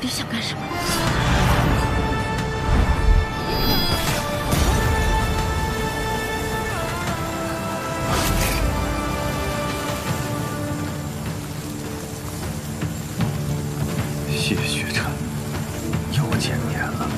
底想干什么？谢雪晨，又见面了。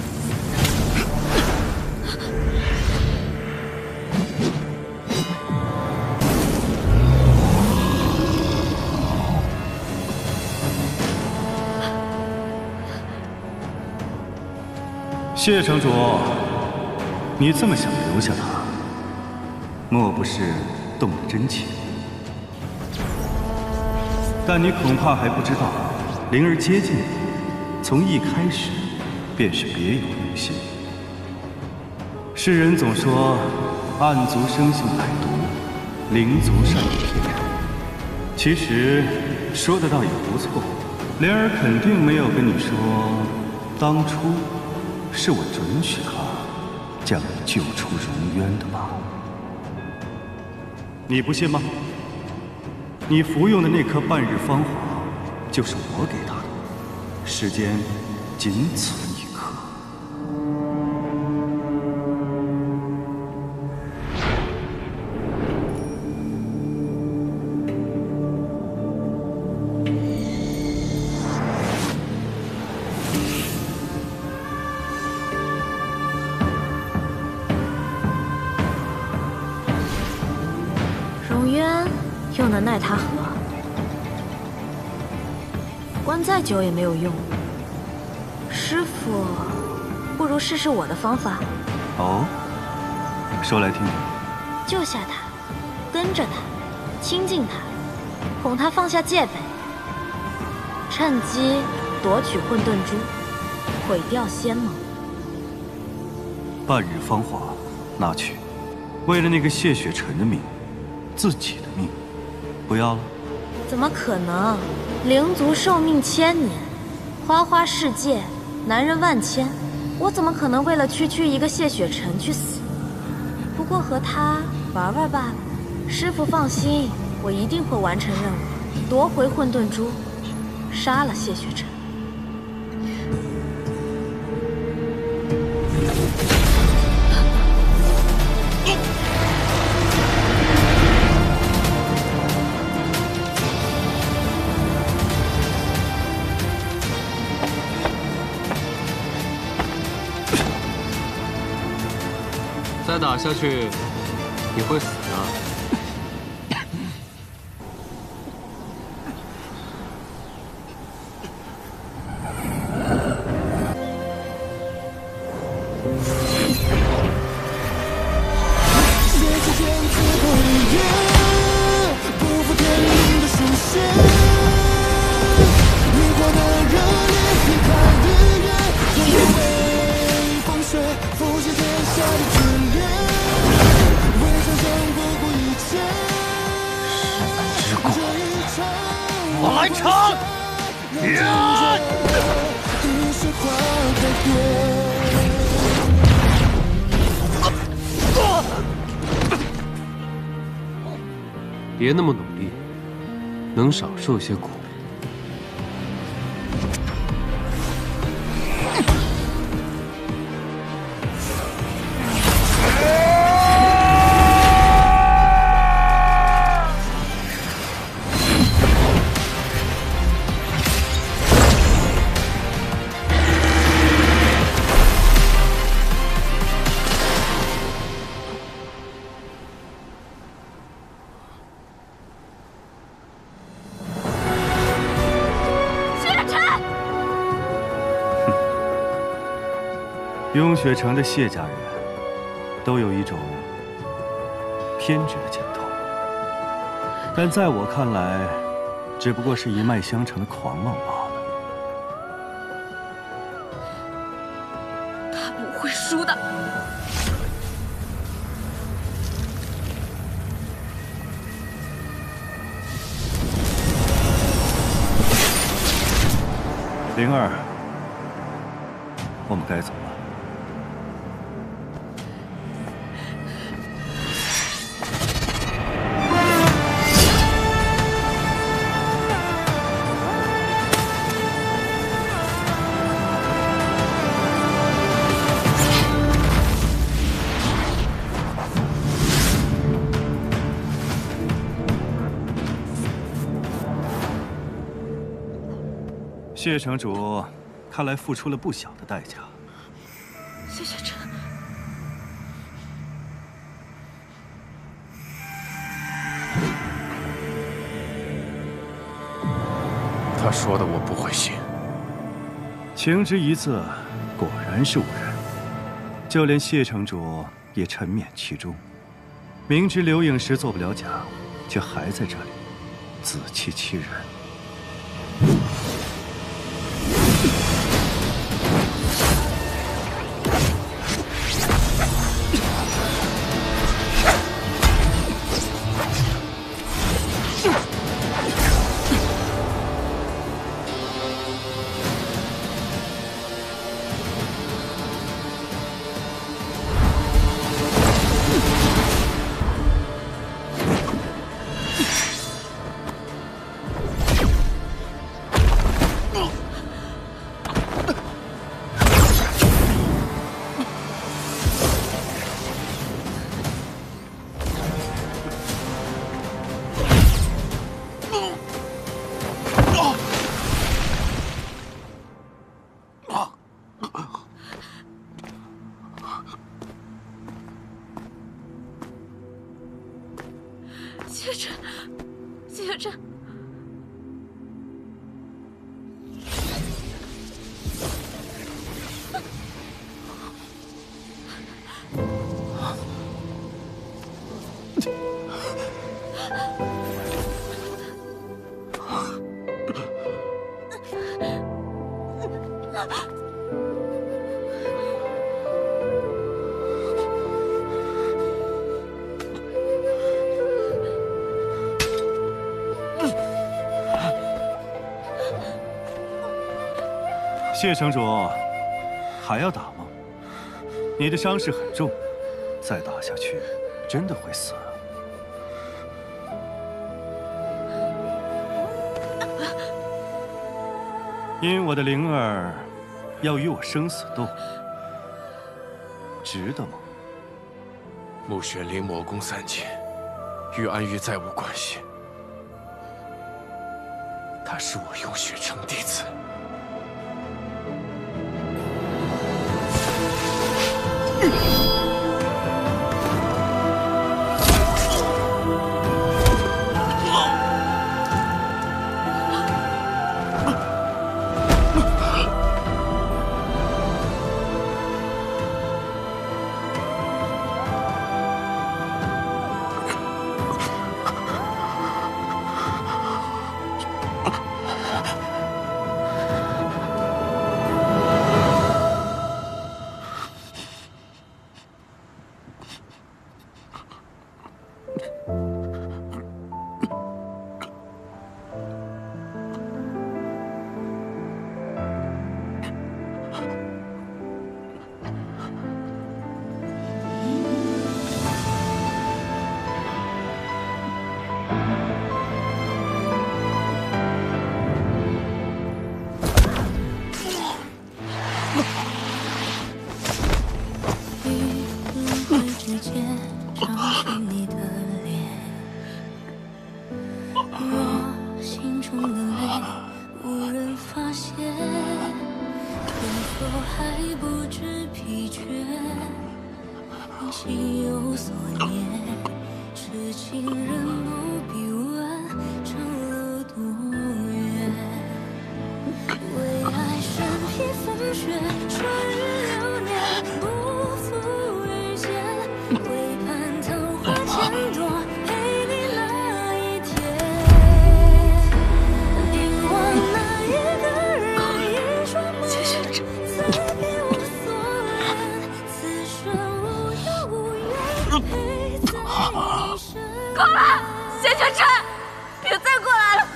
谢城主，你这么想留下他，莫不是动了真情？但你恐怕还不知道，灵儿接近你，从一开始便是别有用心。世人总说，暗族生性歹毒，灵族善于骗人。其实说的倒也不错，灵儿肯定没有跟你说，当初是我准许他将你救出荣渊的吧？你不信吗？你服用的那颗半日芳华，就是我给他的，时间仅此一刻。荣渊用的奈他何？关再久也没有用。师傅，不如试试我的方法。哦，说来听听。救下他，跟着他，亲近他，哄他放下戒备，趁机夺取混沌珠，毁掉仙盟。半日芳华，拿去。为了那个谢雪晨的命，自己的命，不要了？怎么可能？灵族寿命1000年，花花世界，男人万千，我怎么可能为了区区一个谢雪晨去死？不过和他玩玩罢了。师傅放心，我一定会完成任务，夺回混沌珠，杀了谢雪晨。再打下去，你会死的。我来尝！别那么努力，能少受些苦。雍雪城的谢家人都有一种偏执的劲头，但在我看来，只不过是一脉相承的狂妄罢了。他不会输的。灵儿，我们该走了。谢城主，看来付出了不小的代价。谢雪晨，他说的我不会信。情之一字，果然是无人。就连谢城主也沉湎其中，明知刘颖石做不了假，却还在这里自欺欺人。谢晨，谢雪晨。谢城主，还要打吗？你的伤势很重，再打下去，真的会死。因我的灵儿要与我生死斗，值得吗？穆玄灵魔功3件，与安玉再无关系。他是我用血成弟子。够了，谢雪晨，别再过来了。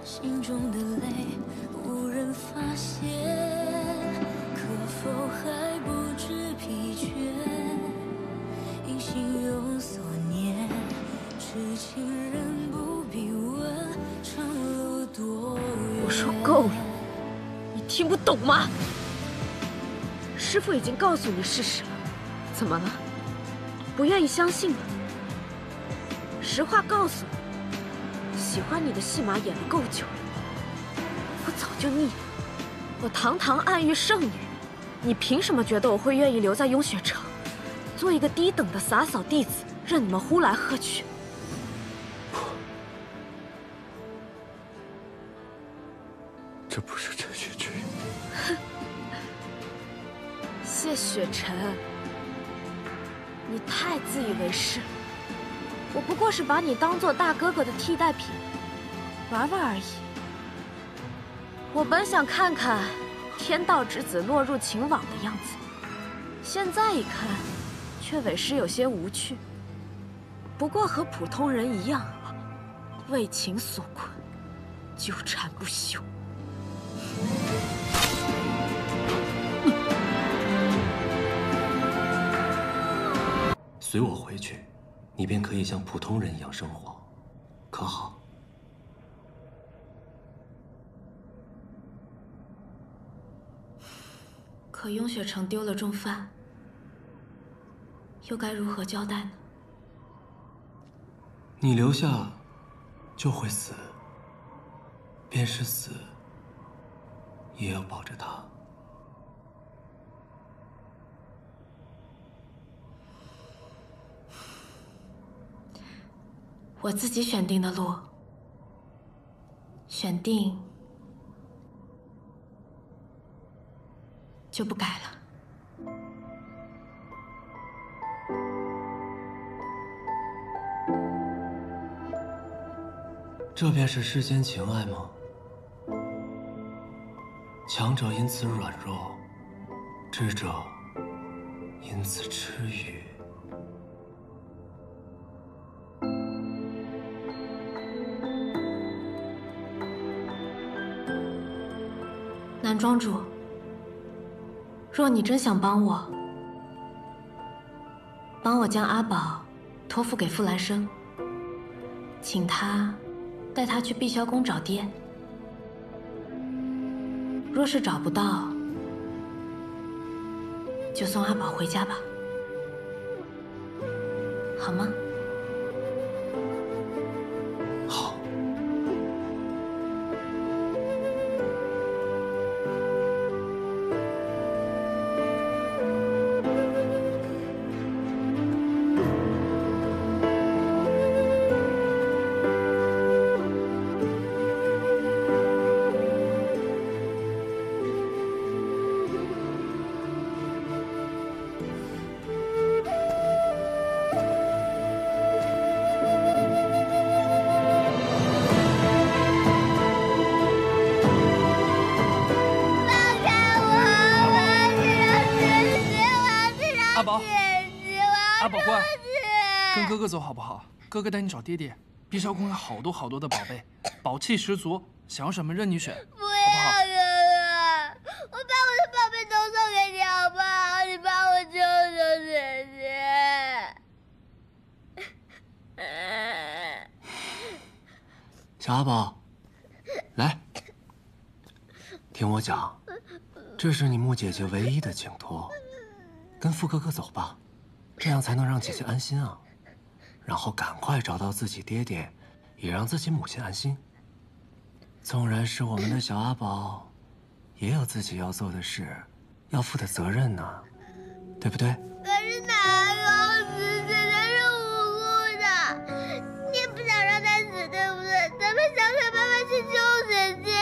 心中的泪无人发现，可否还不知疲倦？因心有所念，痴情人不必问长路多远。我说够了，你听不懂吗？师父已经告诉你事实了，怎么了？不愿意相信吗？实话告诉你，喜欢你的戏码演了够久了，我早就腻了。我堂堂暗域圣女，你凭什么觉得我会愿意留在雍雪城，做一个低等的洒扫弟子，任你们呼来喝去？这不是陈雪之语。哼，谢雪晨，你太自以为是了。我不过是把你当做大哥哥的替代品，玩玩而已。我本想看看天道之子落入情网的样子，现在一看，却委实有些无趣。不过和普通人一样，为情所困，纠缠不休。随我回去，你便可以像普通人一样生活，可好？可雍雪城丢了重犯，又该如何交代呢？你留下，就会死。便是死，也要保着他。我自己选定的路，选定就不改了。这便是世间情爱吗？强者因此软弱，智者因此痴愚。南庄主，若你真想帮我将阿宝托付给傅兰生，请他带他去碧霄宫找爹。若是找不到，就送阿宝回家吧，好吗？好。阿宝乖，跟哥哥走好不好？哥哥带你找爹爹。碧霄宫有好多好多的宝贝，宝气十足，想要什么任你选，不要哥哥，我把我的宝贝都送给你好不好？你帮我救救姐姐。小阿宝，来，听我讲，这是你穆姐姐唯一的请托，跟傅哥哥走吧，这样才能让姐姐安心啊。然后赶快找到自己爹爹，也让自己母亲安心。纵然是我们的小阿宝，也有自己要做的事，要负的责任呢，对不对？可是哪有死？姐姐是无辜的，你也不想让她死，对不对？咱们想想办法去救姐姐。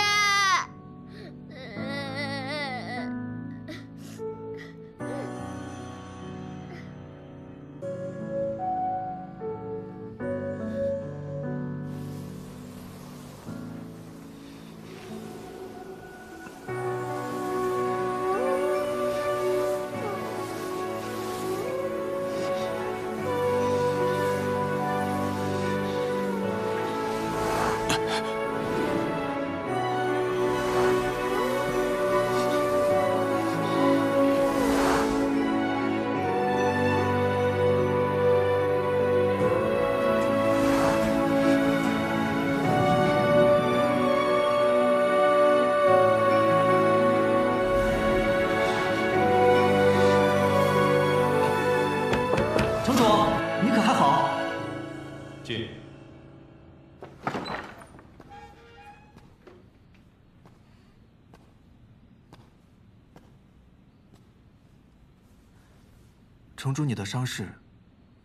城主，你的伤势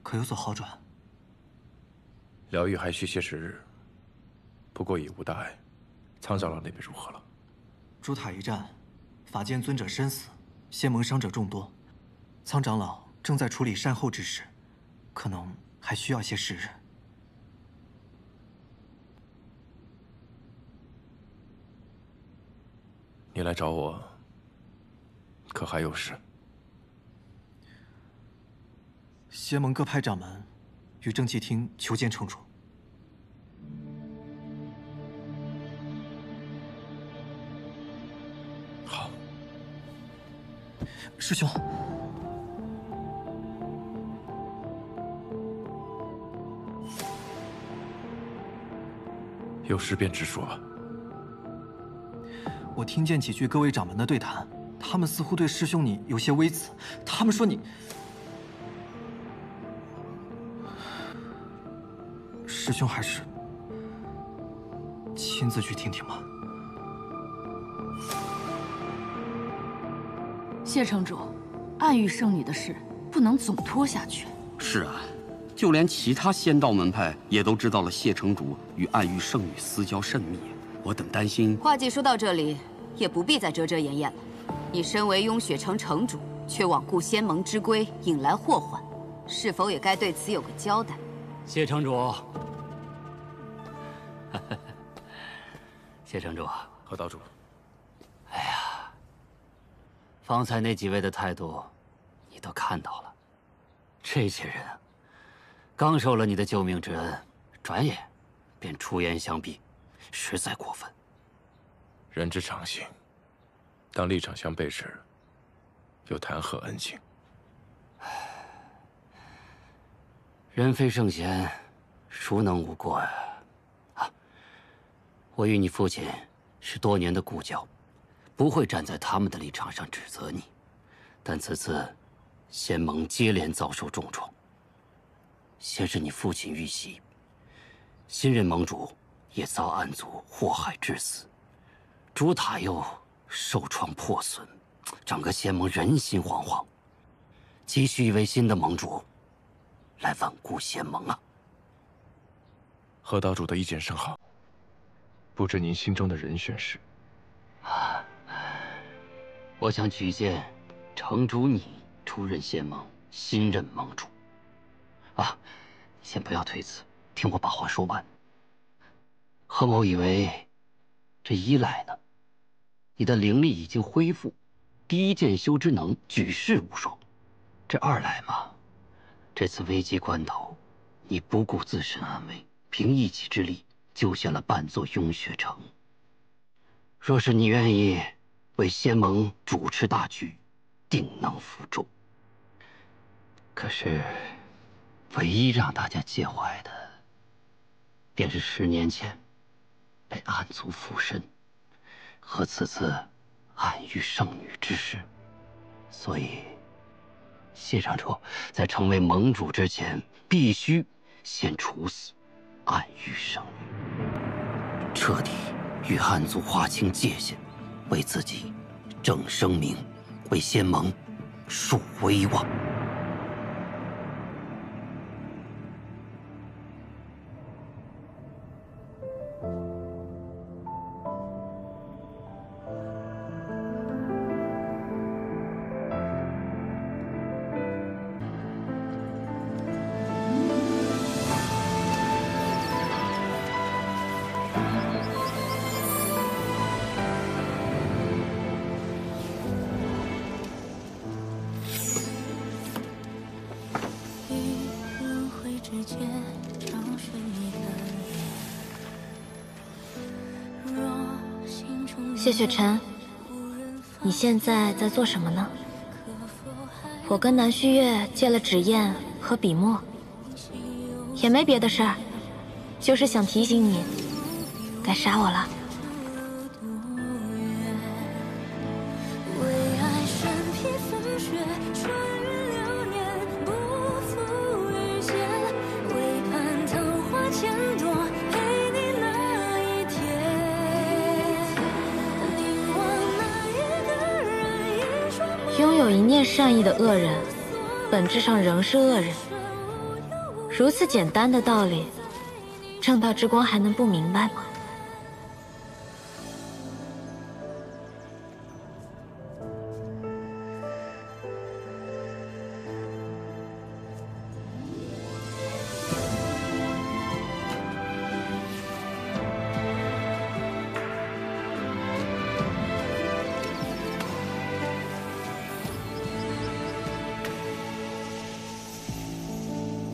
可有所好转？疗愈还需些时日，不过已无大碍。苍长老那边如何了？朱塔一战，法剑尊者身死，仙盟伤者众多。苍长老正在处理善后之事，可能还需要些时日。你来找我，可还有事？仙盟各派掌门与正气厅求见城主。好。师兄，有事便直说吧。我听见几句各位掌门的对谈，他们似乎对师兄你有些微词。他们说你……师兄还是亲自去听听吧。谢城主，暗域圣女的事不能总拖下去。是啊，就连其他仙道门派也都知道了谢城主与暗域圣女私交甚密。我等担心。话既说到这里，也不必再遮遮掩掩了。你身为雍雪城城主，却罔顾仙盟之规，引来祸患，是否也该对此有个交代？谢城主，谢城主，何道主。哎呀，方才那几位的态度，你都看到了。这些人刚受了你的救命之恩，转眼便出言相逼，实在过分。人之常情，当立场相悖时，又谈何恩情？人非圣贤，孰能无过呀？啊，我与你父亲是多年的故交，不会站在他们的立场上指责你。但此次仙盟接连遭受重创，先是你父亲遇袭，新任盟主也遭暗族祸害致死，朱塔又受创破损，整个仙盟人心惶惶，急需一位新的盟主来稳固仙盟啊！何道主的意见甚好，不知您心中的人选是？我想举荐城主你出任仙盟新任盟主。啊，先不要推辞，听我把话说完。何某以为，这一来呢，你的灵力已经恢复，第一剑修之能举世无双；这二来嘛，这次危急关头，你不顾自身安危，凭一己之力救下了半座雍雪城。若是你愿意为仙盟主持大局，定能服众。可是，唯一让大家介怀的，便是10年前被暗族附身，和此次暗域圣女之事。所以，谢城主在成为盟主之前，必须先处死暗域圣女，彻底与暗族划清界限，为自己正声名，为仙盟树威望。谢雪晨，你现在在做什么呢？我跟南虚月借了纸砚和笔墨，也没别的事儿，就是想提醒你，该杀我了。拥有一念善意的恶人，本质上仍是恶人。如此简单的道理，正道之光还能不明白吗？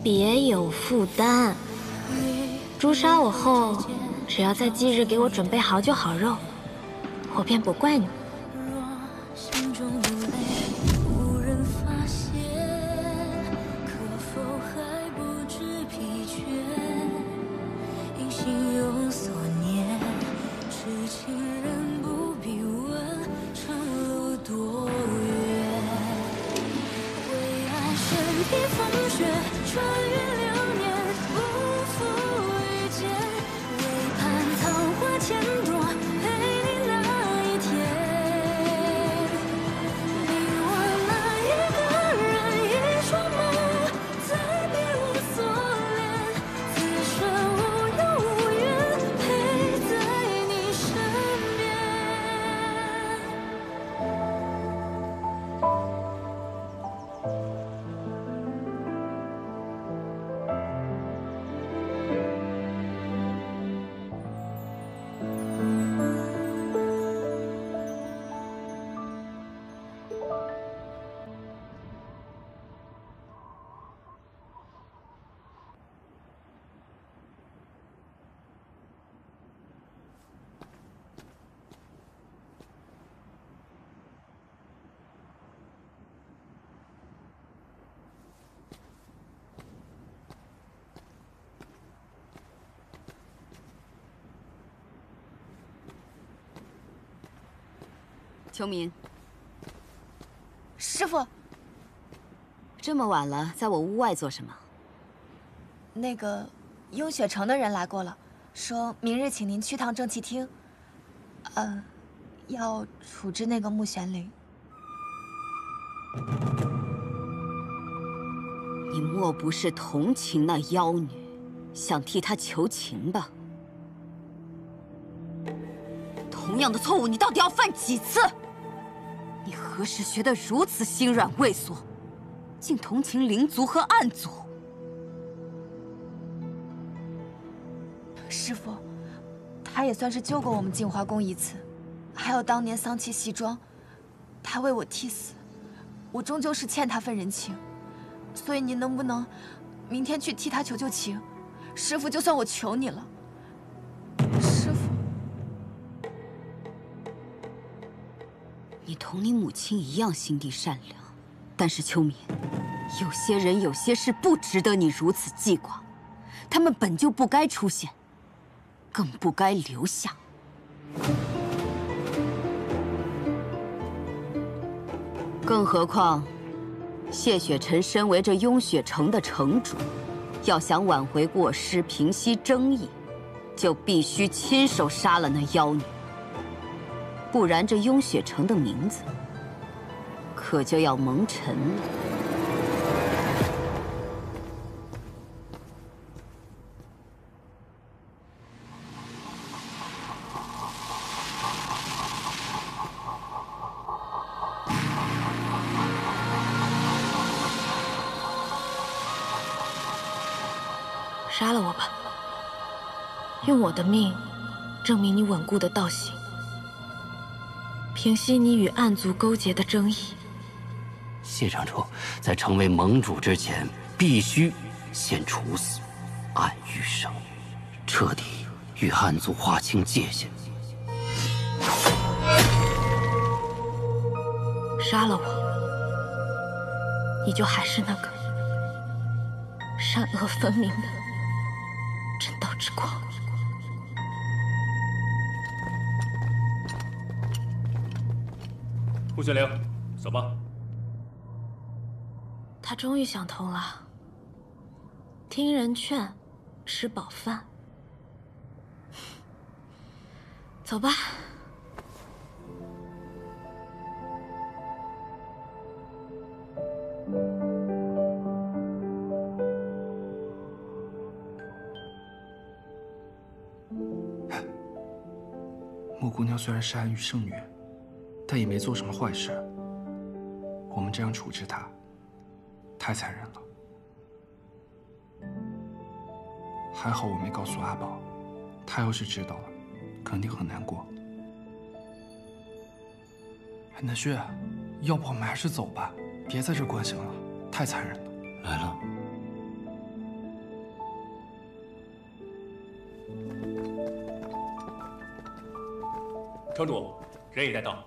别有负担。诛杀我后，只要在忌日给我准备好酒好肉，我便不怪你。心中的泪无人发现，可否还不知疲倦？因心有所念，痴情人不必问长路多远。为爱身披风雪，穿越流年，不负遇见。为盼桃花千朵，陪你那一天。你我那一个人，一双梦，再别无所恋。此生无忧无怨，陪在你身边。秋明，师傅，这么晚了，在我屋外做什么？那个雍雪城的人来过了，说明日请您去趟正气厅，要处置那个穆玄灵。你莫不是同情那妖女，想替她求情吧？同样的错误，你到底要犯几次？你何时学得如此心软畏缩，竟同情灵族和暗族？师傅，他也算是救过我们镜花宫一次，还有当年丧妻戏庄，他为我替死，我终究是欠他份人情，所以您能不能明天去替他求求情？师傅，就算我求你了，师傅。你同你母亲一样心地善良，但是秋明，有些人有些事不值得你如此记挂，他们本就不该出现，更不该留下。更何况，谢雪晨身为这雍雪城的城主，要想挽回过失、平息争议，就必须亲手杀了那妖女。不然，这雍雪城的名字可就要蒙尘了。杀了我吧，用我的命证明你稳固的道行。平息你与暗族勾结的争议。谢城主在成为盟主之前，必须先处死暗玉生，彻底与暗族划清界限。杀了我，你就还是那个善恶分明的正道之光。穆玄灵，走吧。他终于想通了，听人劝，吃饱饭。走吧。莫姑娘虽然是暗域圣女，但也没做什么坏事。我们这样处置她，太残忍了。还好我没告诉阿宝，他要是知道了，肯定很难过。哎，南旭，要不我们还是走吧，别在这关心了，太残忍了。来了。城主，人已带到。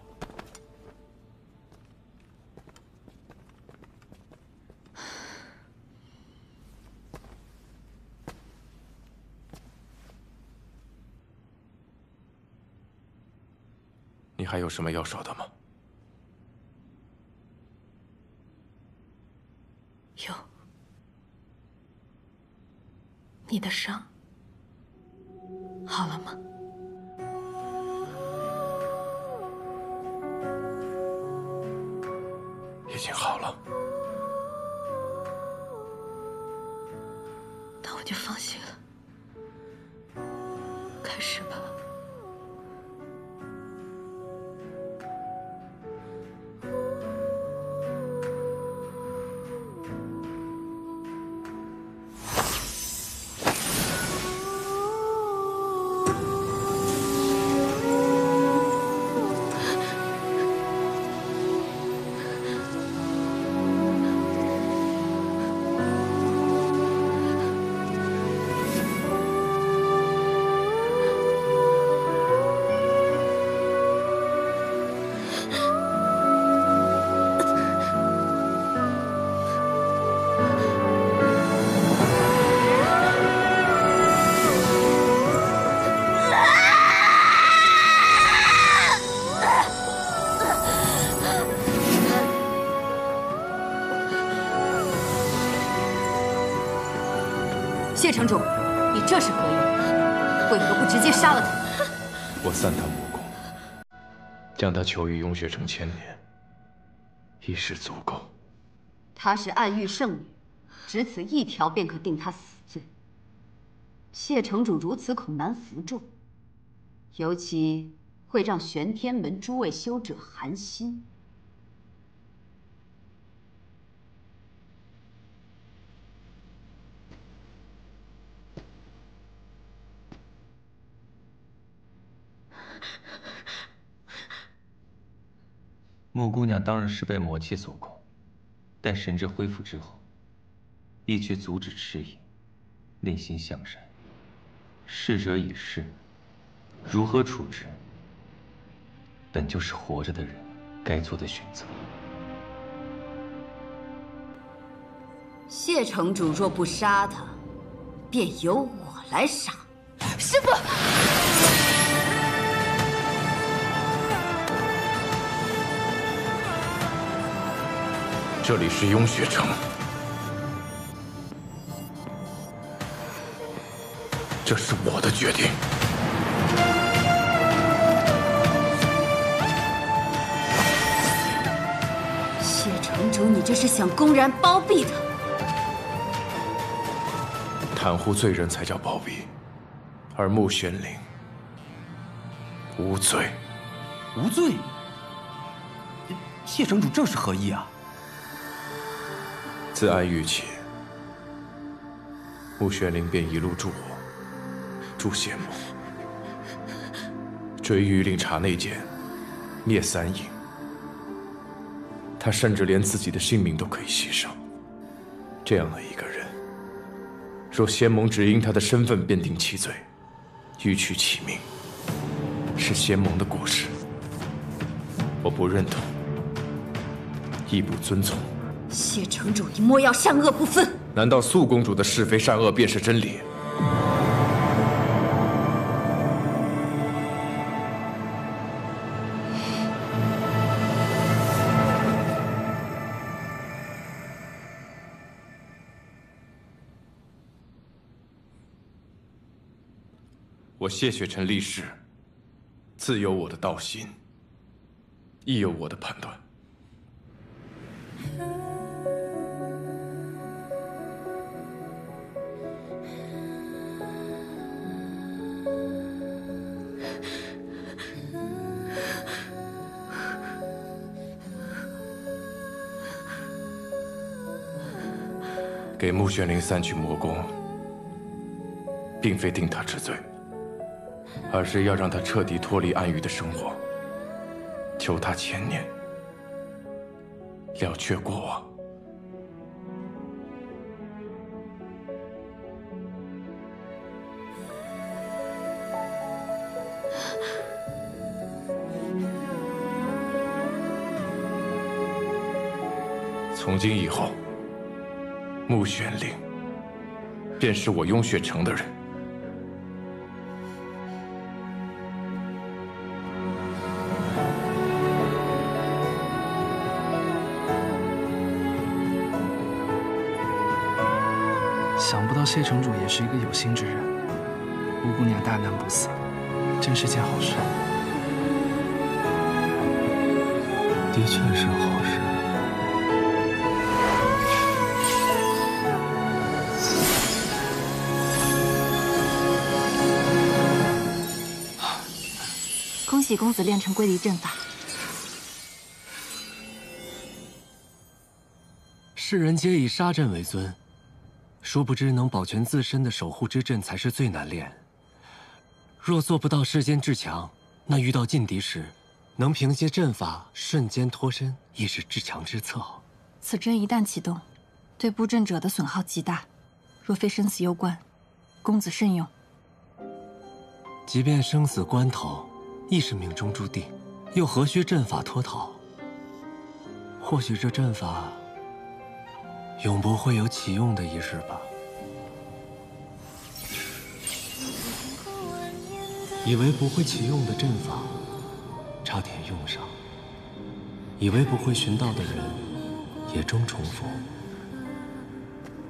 你还有什么要说的吗？有。你的伤好了吗？已经好了。那我就放心了。开始吧。谢城主，你这是何意？为何不直接杀了他？我散他武功，将他囚于雍雪城1000年，已是足够。她是暗域圣女，只此一条便可定她死罪。谢城主如此恐难服众，尤其会让玄天门诸位修者寒心。莫姑娘当然是被魔气所控，但神智恢复之后，亦却阻止迟疑，内心向善。逝者已逝，如何处置，本就是活着的人该做的选择。谢城主若不杀他，便由我来杀。师父。这里是雍雪城，这是我的决定。谢城主，你这是想公然包庇他？袒护罪人才叫包庇，而穆玄灵无罪。无罪？谢城主这是何意啊？自暗域起，穆玄灵便一路助我，助谢幕，追谕令查内奸，灭3营。他甚至连自己的性命都可以牺牲。这样的一个人，若仙盟只因他的身份便定其罪，欲取其命，是仙盟的过失。我不认同，亦不遵从。谢城主，你莫要善恶不分。难道素公主的是非善恶便是真理？我谢雪尘立誓，自有我的道心，亦有我的判断。给穆玄灵散去魔功，并非定他治罪，而是要让他彻底脱离暗域的生活，求他千年，了却过往。从今以后，穆玄灵便是我雍雪城的人。想不到谢城主也是一个有心之人，吴姑娘大难不死，真是件好事。的确是好事。恭喜公子练成归离阵法。世人皆以杀阵为尊，殊不知能保全自身的守护之阵才是最难练。若做不到世间至强，那遇到劲敌时，能凭借阵法瞬间脱身，亦是至强之策。此阵一旦启动，对布阵者的损耗极大，若非生死攸关，公子慎用。即便生死关头，亦是命中注定，又何须阵法脱逃？或许这阵法永不会有启用的一日吧。以为不会启用的阵法，差点用上；以为不会寻到的人，也终重逢。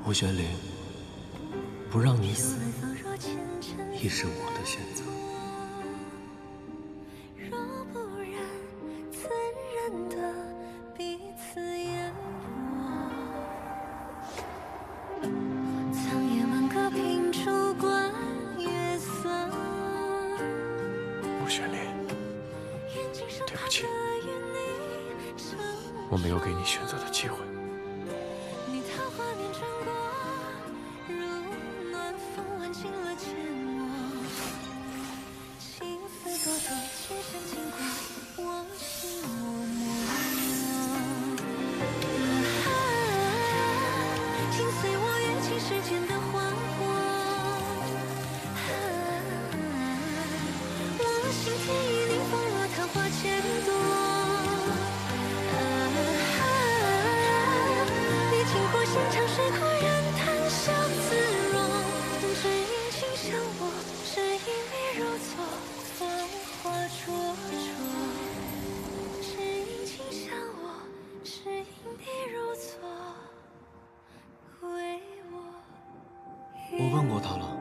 穆玄灵，不让你死，亦是我的选择。我没有给你选择的机会。我问过他了，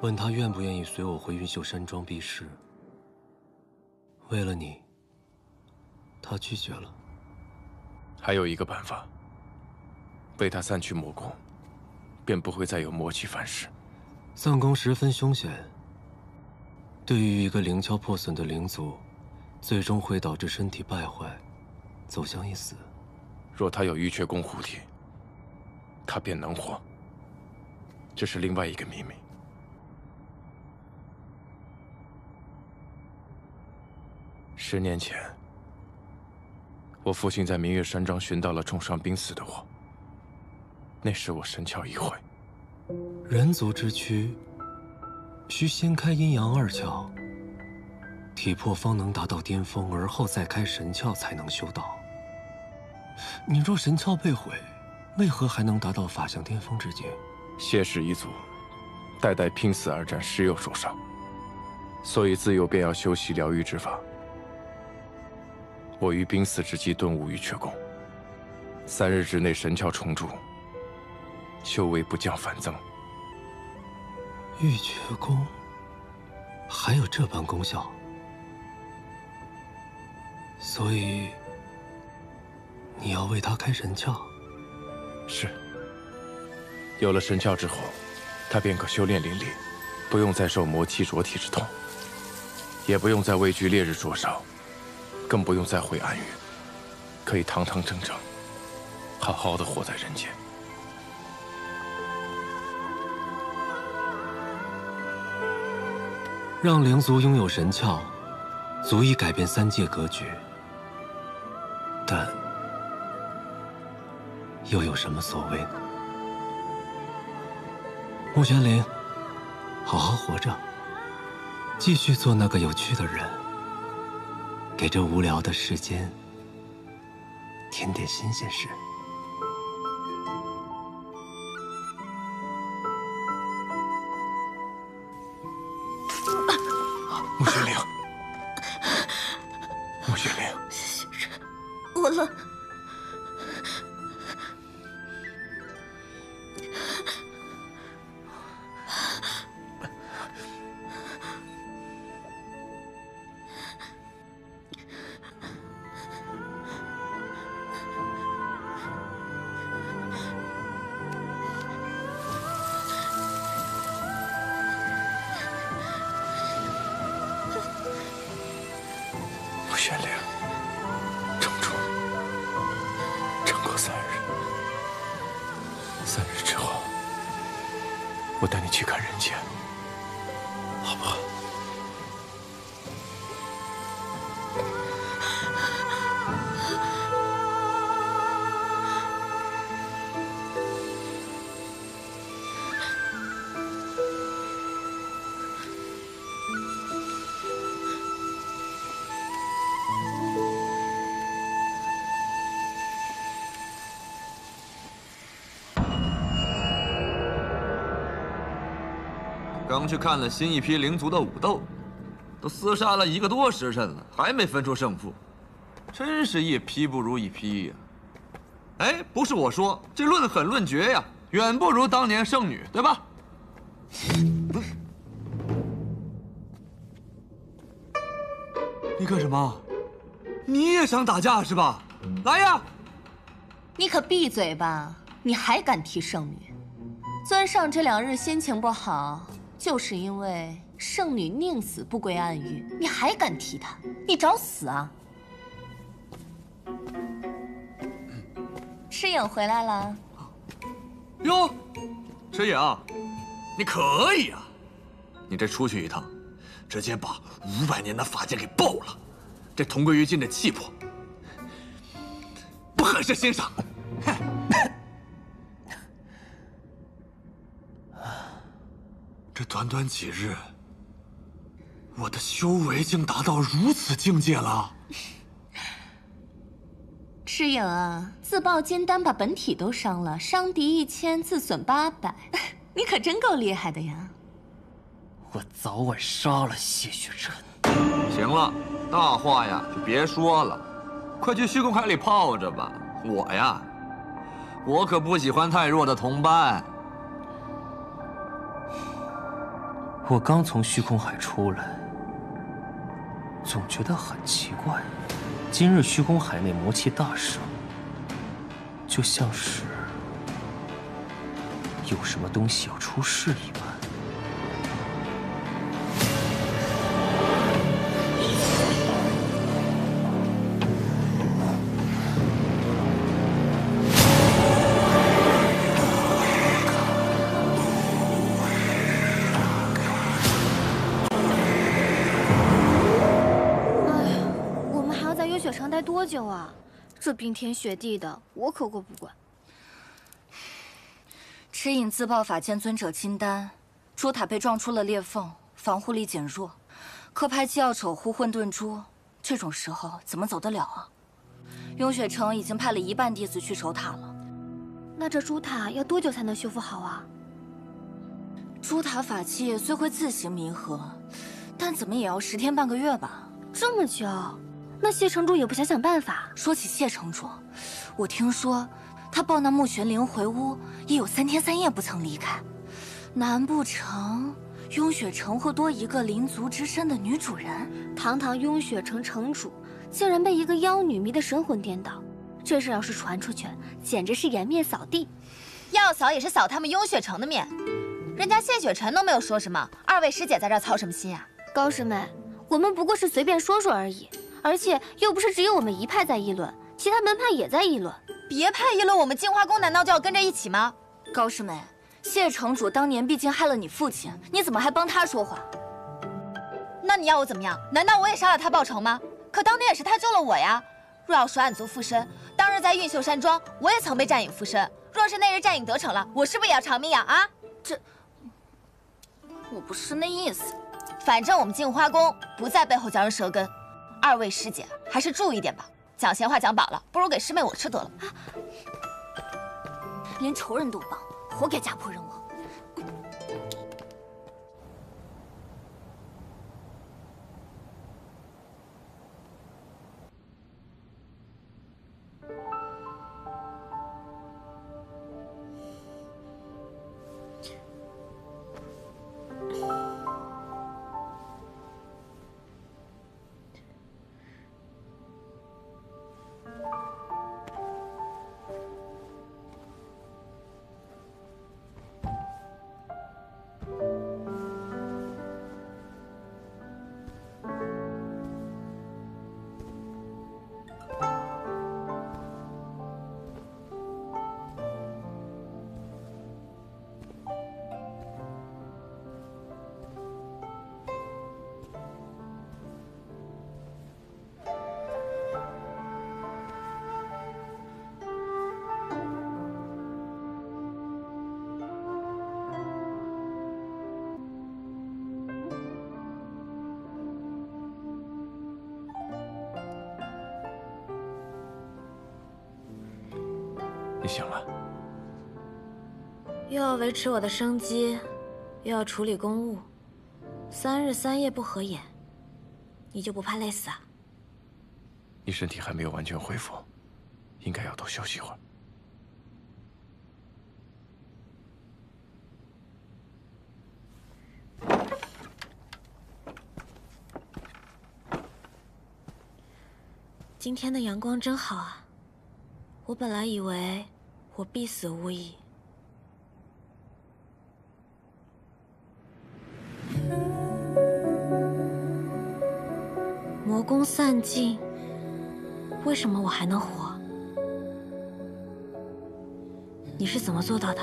问他愿不愿意随我回云秀山庄避世。为了你，他拒绝了。还有一个办法，为他散去魔功，便不会再有魔气反噬。散功十分凶险，对于一个灵窍破损的灵族，最终会导致身体败坏，走向一死。若他有玉阙宫护体，他便能活。这是另外一个秘密。10年前，我父亲在明月山庄寻到了重伤濒死的我。那时我神窍一会。人族之躯，需先开阴阳2窍，体魄方能达到巅峰，而后再开神窍才能修道。你若神窍被毁，为何还能达到法相巅峰之境？谢氏一族，代代拼死而战，时有受伤，所以自幼便要修习疗愈之法。我于濒死之际顿悟玉阙功，3日之内神窍重铸，修为不降反增。玉阙功还有这般功效，所以你要为他开神窍？是。有了神窍之后，他便可修炼淋漓，不用再受魔气灼体之痛，也不用再畏惧烈日灼烧，更不用再回暗域，可以堂堂正正，好好的活在人间。让灵族拥有神窍，足以改变三界格局。但又有什么所谓呢？穆玄灵，好好活着，继续做那个有趣的人，给这无聊的世间添点新鲜事。穆玄灵，穆玄灵，我了。穆玄灵，城主，撑过3日，3日之后，我带你去看人间，好不好？刚去看了新一批灵族的武斗，都厮杀了1个多时辰了，还没分出胜负，真是一批不如一批呀！哎，不是我说，这论狠论绝呀，远不如当年圣女，对吧？你干什么？你也想打架是吧？来呀！你可闭嘴吧！你还敢提圣女？尊上这2日心情不好，就是因为圣女宁死不归暗域，你还敢提她？你找死啊！赤影回来了。哟，赤影，你可以啊！你这出去一趟，直接把500年的法剑给爆了，这同归于尽的气魄，不很是欣赏。这短短几日，我的修为竟达到如此境界了。赤影啊，自爆金丹把本体都伤了，伤敌1000，自损800，你可真够厉害的呀！我早晚杀了谢雪晨。行了，大话呀就别说了，快去虚空海里泡着吧。我可不喜欢太弱的同伴。我刚从虚空海出来，总觉得很奇怪。今日虚空海内魔气大盛，就像是有什么东西要出世一般。待多久啊？这冰天雪地的，我可过不惯。赤影自爆法剑尊者金丹，珠塔被撞出了裂缝，防护力减弱。科派既要守护混沌珠，这种时候怎么走得了啊？雍雪城已经派了1半弟子去守塔了。那这珠塔要多久才能修复好啊？珠塔法器虽会自行弥合，但怎么也要10天半个月吧？这么久？那谢城主也不想想办法？说起谢城主，我听说他抱那穆玄灵回屋，也有3天3夜不曾离开。难不成雍雪城会多一个灵族之身的女主人？堂堂雍雪城城主，竟然被一个妖女迷得神魂颠倒，这事要是传出去，简直是颜面扫地。要扫也是扫他们雍雪城的面，人家谢雪晨都没有说什么，2位师姐在这儿操什么心啊？高师妹，我们不过是随便说说而已。而且又不是只有我们一派在议论，其他门派也在议论。别派议论，我们净化宫难道就要跟着一起吗？高师妹，谢城主当年毕竟害了你父亲，你怎么还帮他说话？那你要我怎么样？难道我也杀了他报仇吗？可当年也是他救了我呀。若要说暗族附身，当日在运秀山庄，我也曾被战影附身。若是那日战影得逞了，我是不是也要偿命呀？啊，我不是那意思。反正我们镜花宫不在背后嚼人舌根。二位师姐还是注意点吧。讲闲话讲饱了，不如给师妹我吃得了。连仇人都帮，活该家破人亡。你醒了？又要维持我的生机，又要处理公务，3日3夜不合眼，你就不怕累死啊？你身体还没有完全恢复，应该要多休息一会儿。今天的阳光真好啊！我本来以为我必死无疑。魔功散尽，为什么我还能活？你是怎么做到的？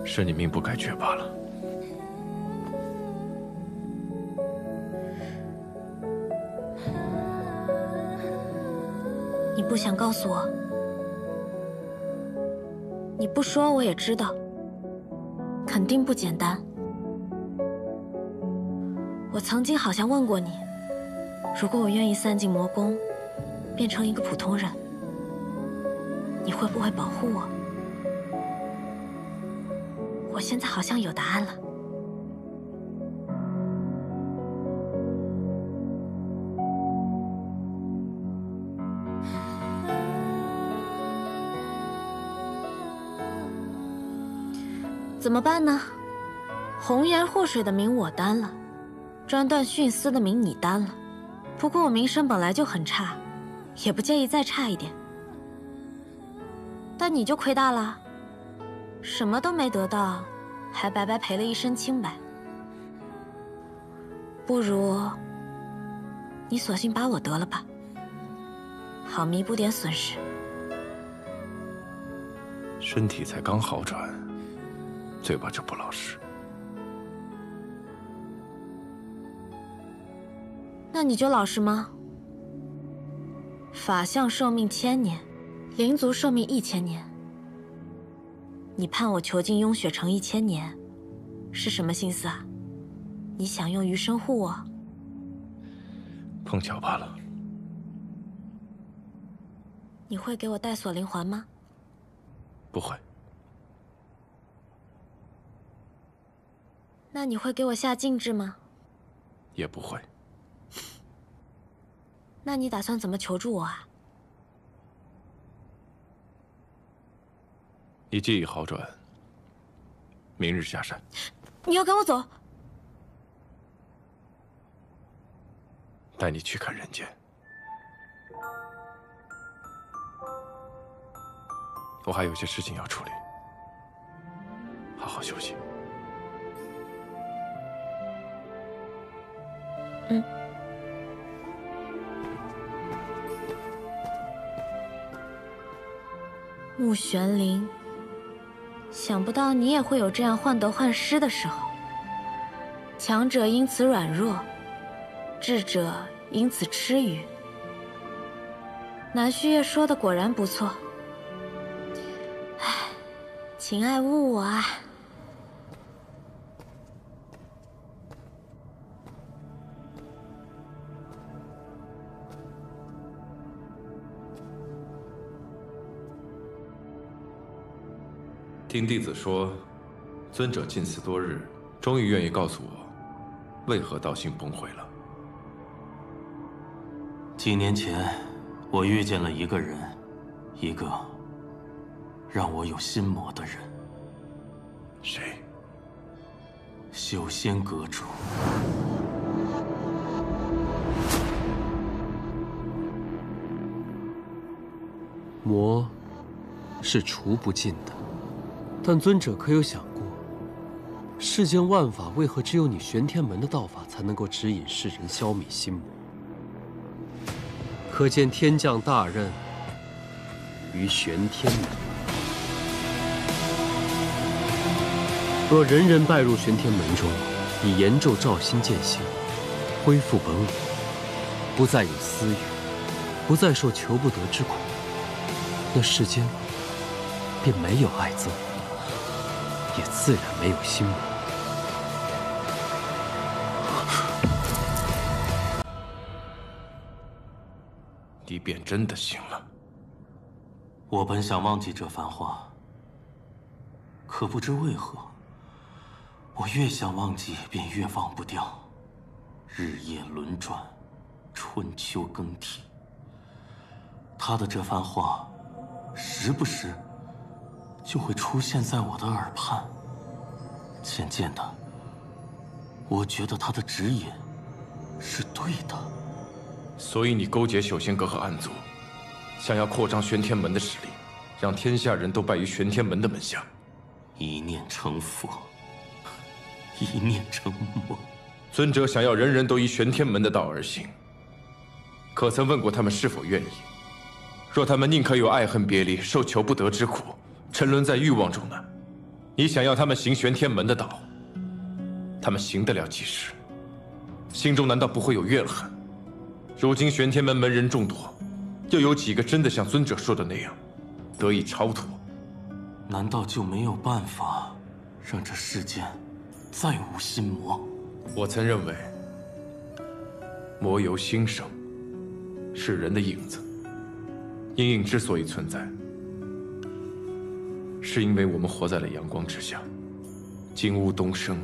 是你命不该绝罢了。你不想告诉我？你不说我也知道，肯定不简单。我曾经好像问过你，如果我愿意散尽魔功，变成一个普通人，你会不会保护我？我现在好像有答案了。怎么办呢？红颜祸水的名我担了，专断徇私的名你担了。不过我名声本来就很差，也不介意再差一点。但你就亏大了，什么都没得到，还白白赔了一身清白。不如你索性把我得了吧，好弥补点损失。身体才刚好转，嘴巴就不老实。那你就老实吗？法相寿命1000年，灵族寿命1000年。你判我囚禁雍雪城1000年，是什么心思啊？你想用余生护我？碰巧罢了。你会给我带锁灵环吗？不会。那你会给我下禁制吗？也不会。那你打算怎么求助我啊？你技艺好转，明日下山。你要赶我走？带你去看人间。我还有些事情要处理，好好休息。嗯。穆玄灵，想不到你也会有这样患得患失的时候。强者因此软弱，智者因此痴愚。南虚夜说的果然不错。唉，请爱误我啊。听弟子说，尊者近此多日，终于愿意告诉我，为何道心崩毁了。几年前，我遇见了一个人，一个让我有心魔的人。谁？修仙阁主。魔是除不尽的。但尊者可有想过，世间万法为何只有你玄天门的道法才能够指引世人消弭心魔？可见天降大任于玄天门。若人人拜入玄天门中，以严咒照心见性，恢复本我，不再有私欲，不再受求不得之苦，那世间便没有爱憎，也自然没有心魔。你便真的醒了。我本想忘记这番话，可不知为何，我越想忘记，便越忘不掉。日夜轮转，春秋更替，他的这番话，时不时就会出现在我的耳畔。渐渐的，我觉得他的指引是对的。所以你勾结修仙阁和暗族，想要扩张玄天门的实力，让天下人都拜于玄天门的门下。一念成佛，一念成魔。尊者想要人人都依玄天门的道而行，可曾问过他们是否愿意？若他们宁可有爱恨别离、受求不得之苦，沉沦在欲望中呢？你想要他们行玄天门的道，他们行得了几时？心中难道不会有怨恨？如今玄天门门人众多，又有几个真的像尊者说的那样，得以超脱？难道就没有办法让这世间再无心魔？我曾认为，魔由心生，是人的影子。阴影之所以存在，是因为我们活在了阳光之下。金乌东升，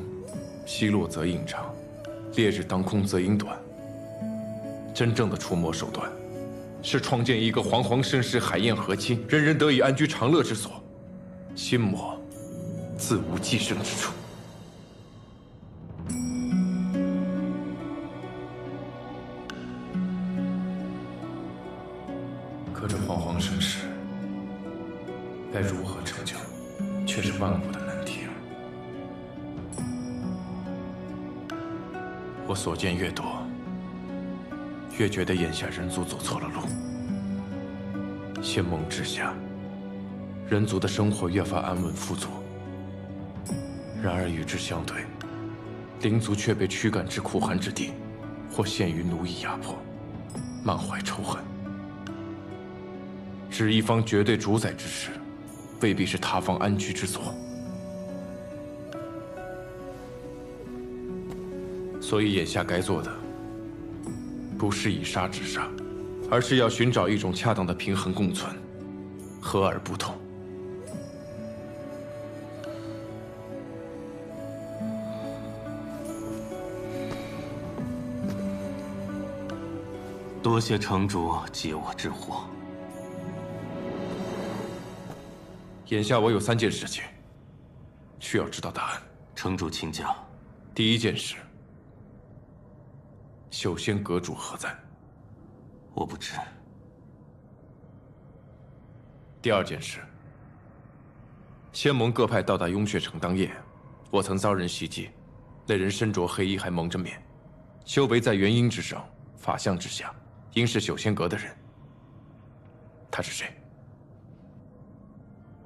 西落则影长，烈日当空则影短。真正的除魔手段，是创建一个煌煌盛世、海晏河清、人人得以安居长乐之所。心魔，自无寄生之处。可这煌煌盛世，该如何成就，却是万古的难题啊！我所见越多，越觉得眼下人族走错了路。仙盟之下，人族的生活越发安稳富足。然而与之相对，灵族却被驱赶至苦寒之地，或陷于奴役压迫，满怀仇恨。指一方绝对主宰之时，未必是他方安居之所。所以眼下该做的，不是以杀止杀，而是要寻找一种恰当的平衡共存，和而不同。多谢城主解我之惑。眼下我有3件事情，需要知道答案。城主请讲。第一件事，修仙阁主何在？我不知。第二件事，仙盟各派到达雍血城当夜，我曾遭人袭击，那人身着黑衣，还蒙着面，修为在元婴之上，法相之下，应是修仙阁的人。他是谁？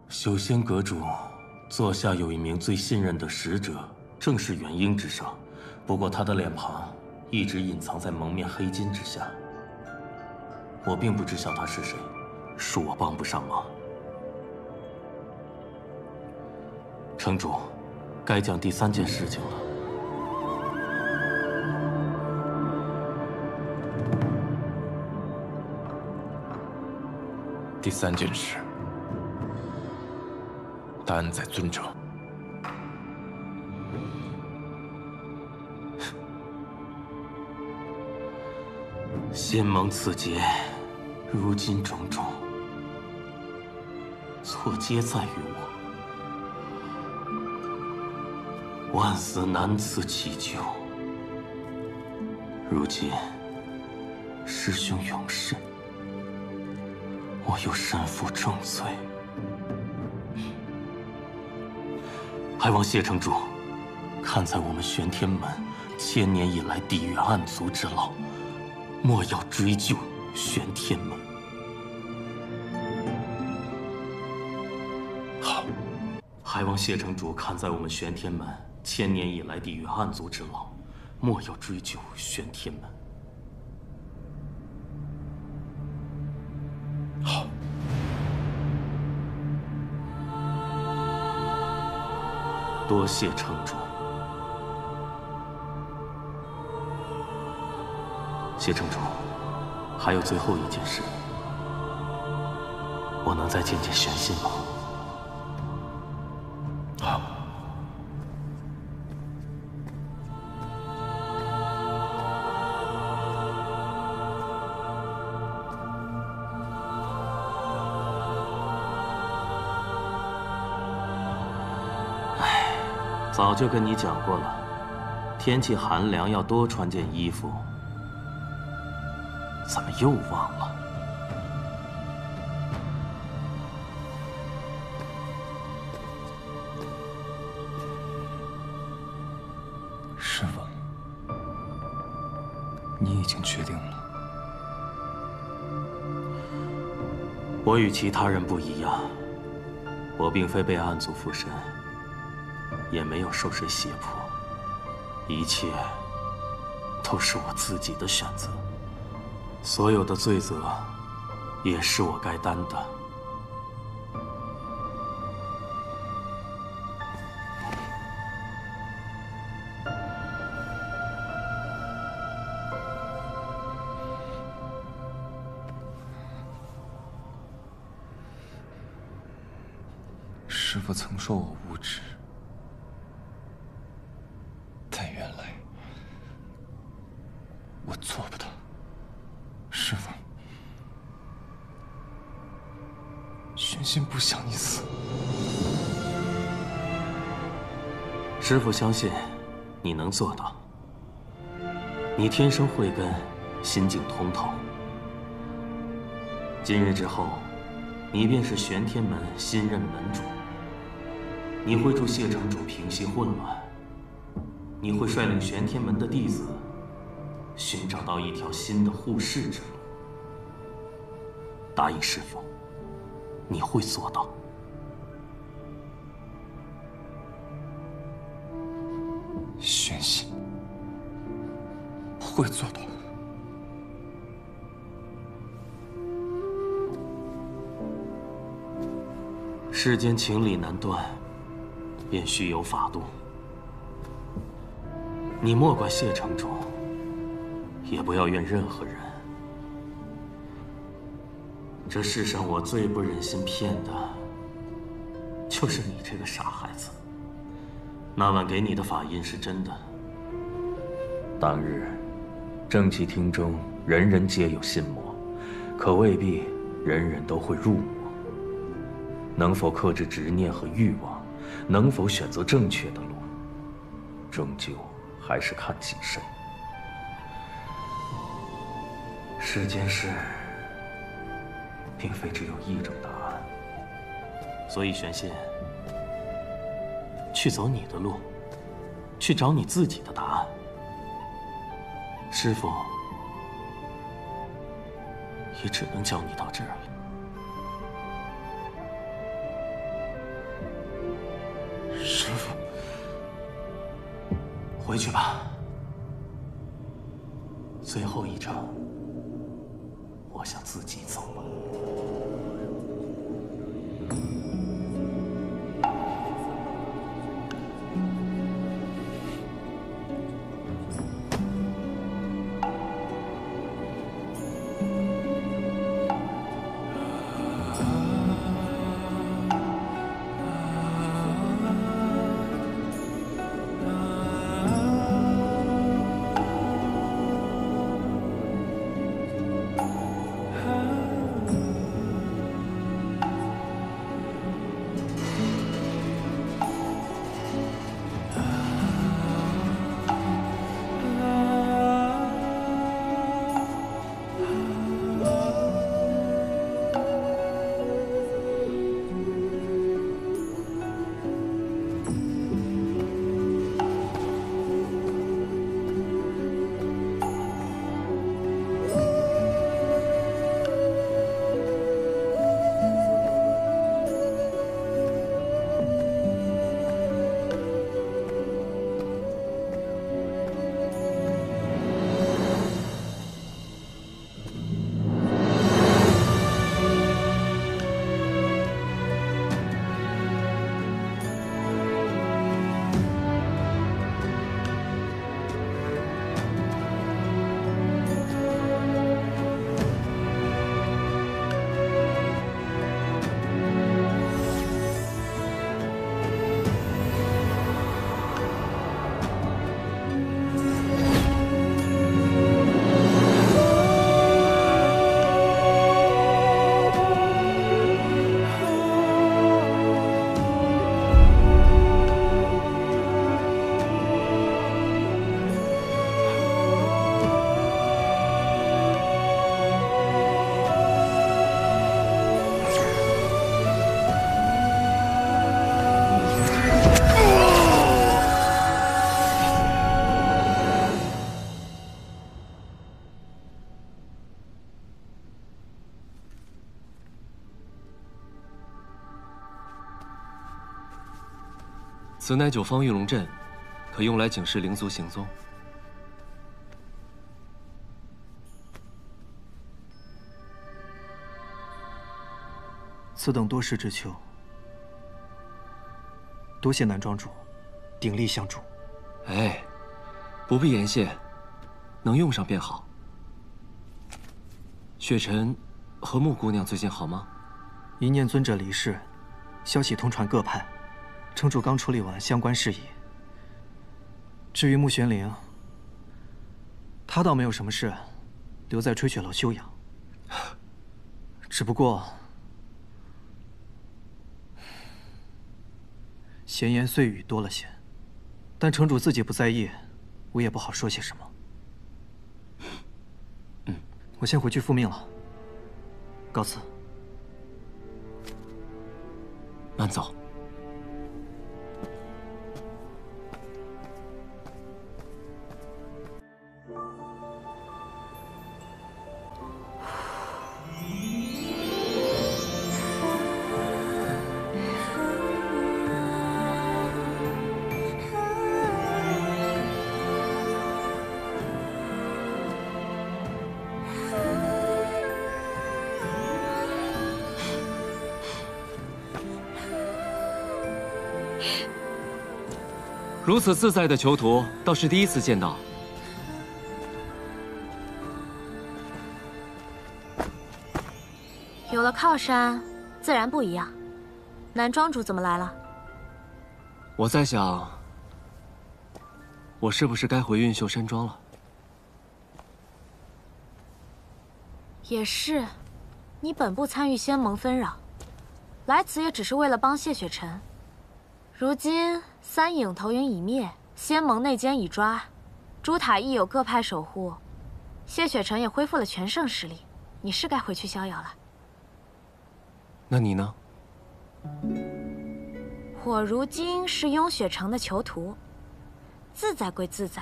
修仙阁主座下有一名最信任的使者，正是元婴之上，不过他的脸庞一直隐藏在蒙面黑金之下。我并不知晓他是谁，恕我帮不上忙。城主，该讲第3件事情了。第3件事，答案在尊者。仙盟此劫，如今种种，错皆在于我。万死难辞其咎。如今师兄永世，我又身负重罪，还望谢城主看在我们玄天门1000年以来抵御暗族之劳，莫要追究玄天门。好，还望谢城主看在我们玄天门1000年以来抵御暗族之劳，莫要追究玄天门。好。多谢城主。谢城主，还有最后一件事，我能再见见玄心吗？好。早就跟你讲过了，天气寒凉要多穿件衣服，怎么又忘了？师父，你已经决定了。我与其他人不一样，我并非被暗族附身。也没有受谁胁迫，一切都是我自己的选择，所有的罪责也是我该担的。师父曾说我无知。我做不到，师父，玄心不想你死。师父相信你能做到。你天生慧根，心境通透。今日之后，你便是玄天门新任门主。你会助谢城主平息混乱，你会率领玄天门的弟子寻找到一条新的护世之路。答应师父，你会做到。玄心，我会做到。世间情理难断，便须有法度。你莫怪谢城主，也不要怨任何人。这世上我最不忍心骗的，就是你这个傻孩子。那晚给你的法印是真的。当日，正气厅中人人皆有心魔，可未必人人都会入魔。能否克制执念和欲望，能否选择正确的路，终究还是看己身。世间事，并非只有一种答案。所以玄心，去走你的路，去找你自己的答案。师父也只能教你到这儿了。回去吧。最后一程，我想自己走了。此乃九方玉龙阵，可用来警示灵族行踪。此等多事之秋，多谢南庄主鼎力相助。哎，不必言谢，能用上便好。雪尘和木姑娘最近好吗？一念尊者离世，消息通传各派。 城主刚处理完相关事宜。至于穆玄灵，他倒没有什么事，留在吹雪楼休养。只不过，闲言碎语多了些，但城主自己不在意，我也不好说些什么。我先回去复命了，告辞。慢走。 如此自在的囚徒，倒是第一次见到。有了靠山，自然不一样。南庄主怎么来了？我在想，我是不是该回运秀山庄了？也是，你本不参与仙盟纷扰，来此也只是为了帮谢雪尘。如今三影头云已灭，仙盟内奸已抓，朱塔亦有各派守护，谢雪尘也恢复了全盛实力，你是该回去逍遥了。那你呢？我如今是雍雪城的囚徒，自在归自在，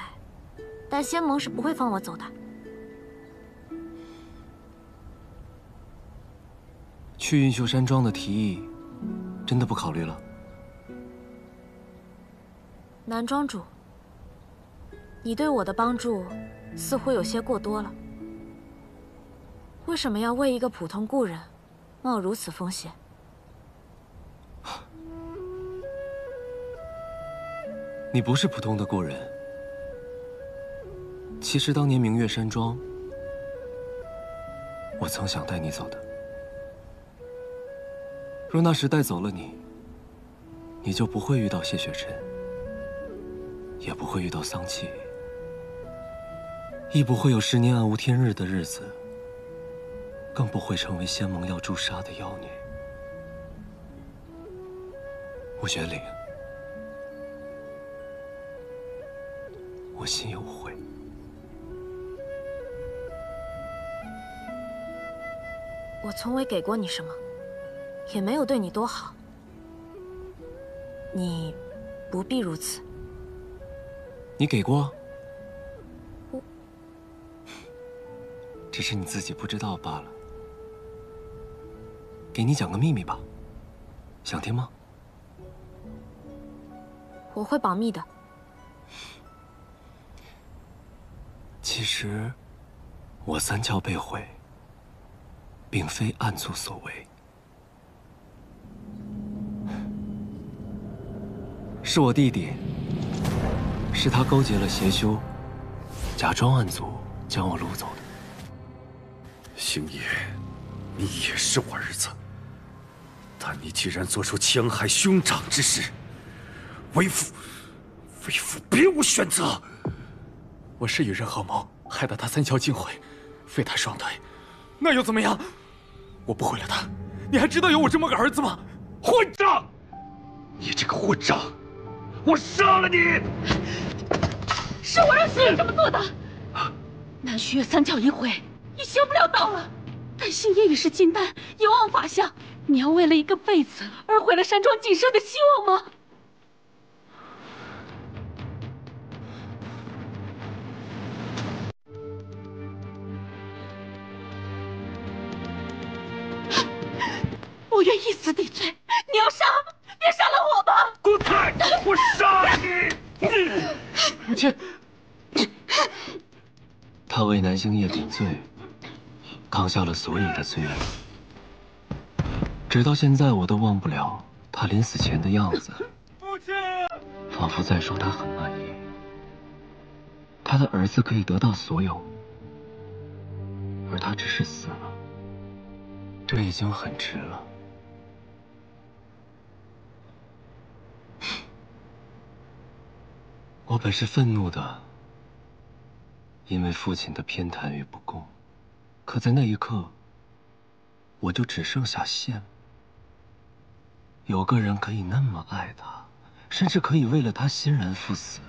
但仙盟是不会放我走的。去运秀山庄的提议，真的不考虑了？南庄主，你对我的帮助似乎有些过多了。为什么要为一个普通故人冒如此风险？你不是普通的故人。其实当年明月山庄，我曾想带你走的。若那时带走了你，你就不会遇到谢雪晨，也不会遇到桑弃，亦不会有10年暗无天日的日子，更不会成为仙盟要诛杀的妖女。穆玄灵，我心有悔。我从未给过你什么，也没有对你多好，你不必如此。你给过？只是你自己不知道罢了。给你讲个秘密吧，想听吗？我会保密的。其实，我三窍被毁，并非暗族所为，是我弟弟，是他勾结了邪修，假装暗族将我掳走的。星野，你也是我儿子，但你既然做出戕害兄长之事，为父别无选择。我是与人合谋，害得他三窍尽毁，废他双腿，那又怎么样？我不毁了他，你还知道有我这么个儿子吗？混账！你这个混账！我杀了你！是我让星野这么做的。南虚月三窍已毁，已修不了道了。但星野已是金丹，有望法相。你要为了一个贝子而毁了山庄仅剩的希望吗？我愿以死抵罪。你要杀，别杀了我吧！滚开！我杀你！母亲，他为南星夜顶罪，扛下了所有的罪恶。直到现在，我都忘不了他临死前的样子，仿佛在说他很满意，他的儿子可以得到所有，而他只是死了，这已经很迟了。我本是愤怒的，因为父亲的偏袒与不公，可在那一刻，我就只剩下羡慕。有个人可以那么爱他，甚至可以为了他欣然赴死，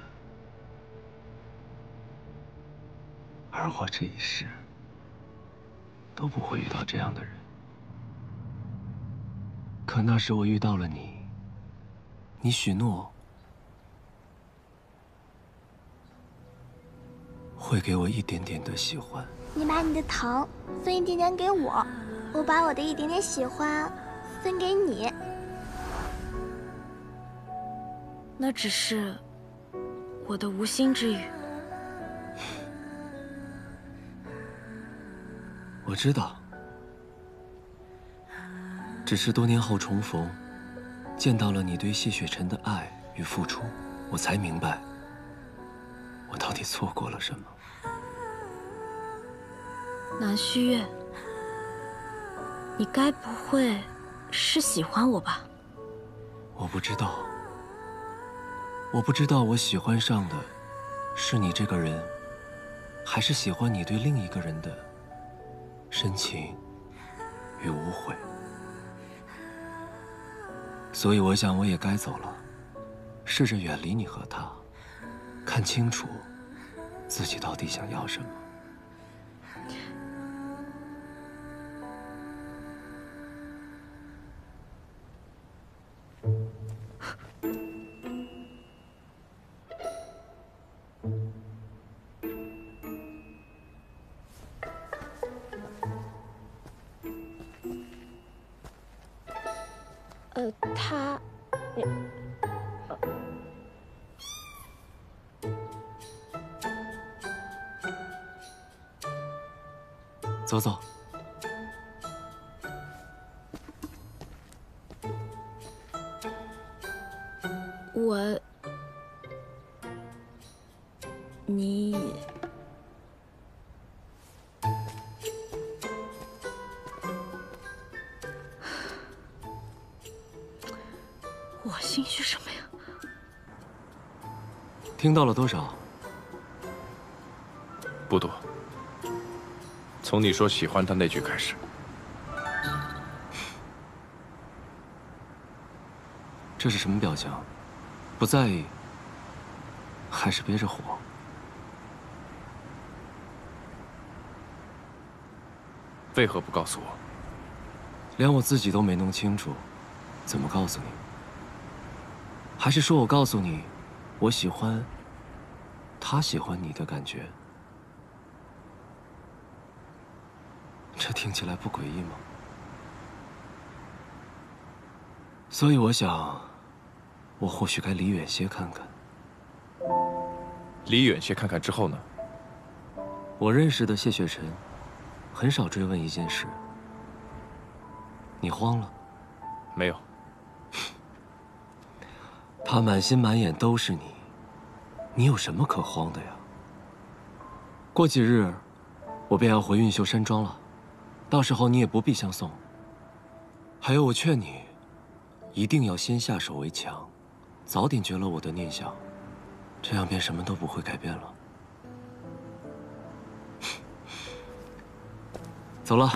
而我这一世都不会遇到这样的人。可那时我遇到了你，你许诺会给我一点点的喜欢。你把你的糖分一点点给我，我把我的一点点喜欢分给你。那只是我的无心之语。我知道，只是多年后重逢，见到了你对谢雪晨的爱与付出，我才明白，我到底错过了什么。南虚月，你该不会是喜欢我吧？我不知道，我不知道我喜欢上的是你这个人，还是喜欢你对另一个人的深情与无悔。所以我想我也该走了，试着远离你和他，看清楚自己到底想要什么。他，走走。你我心虚什么呀？听到了多少？不多。从你说喜欢他那句开始。这是什么表情？不在意，还是憋着火？为何不告诉我？连我自己都没弄清楚，怎么告诉你？还是说我告诉你，我喜欢他喜欢你的感觉？这听起来不诡异吗？所以我想，我或许该离远些看看。离远些看看之后呢？我认识的谢雪晨，很少追问一件事。你慌了？没有。他满心满眼都是你，你有什么可慌的呀？过几日，我便要回运秀山庄了，到时候你也不必相送。还有，我劝你，一定要先下手为强，早点绝了我的念想，这样便什么都不会改变了。走了。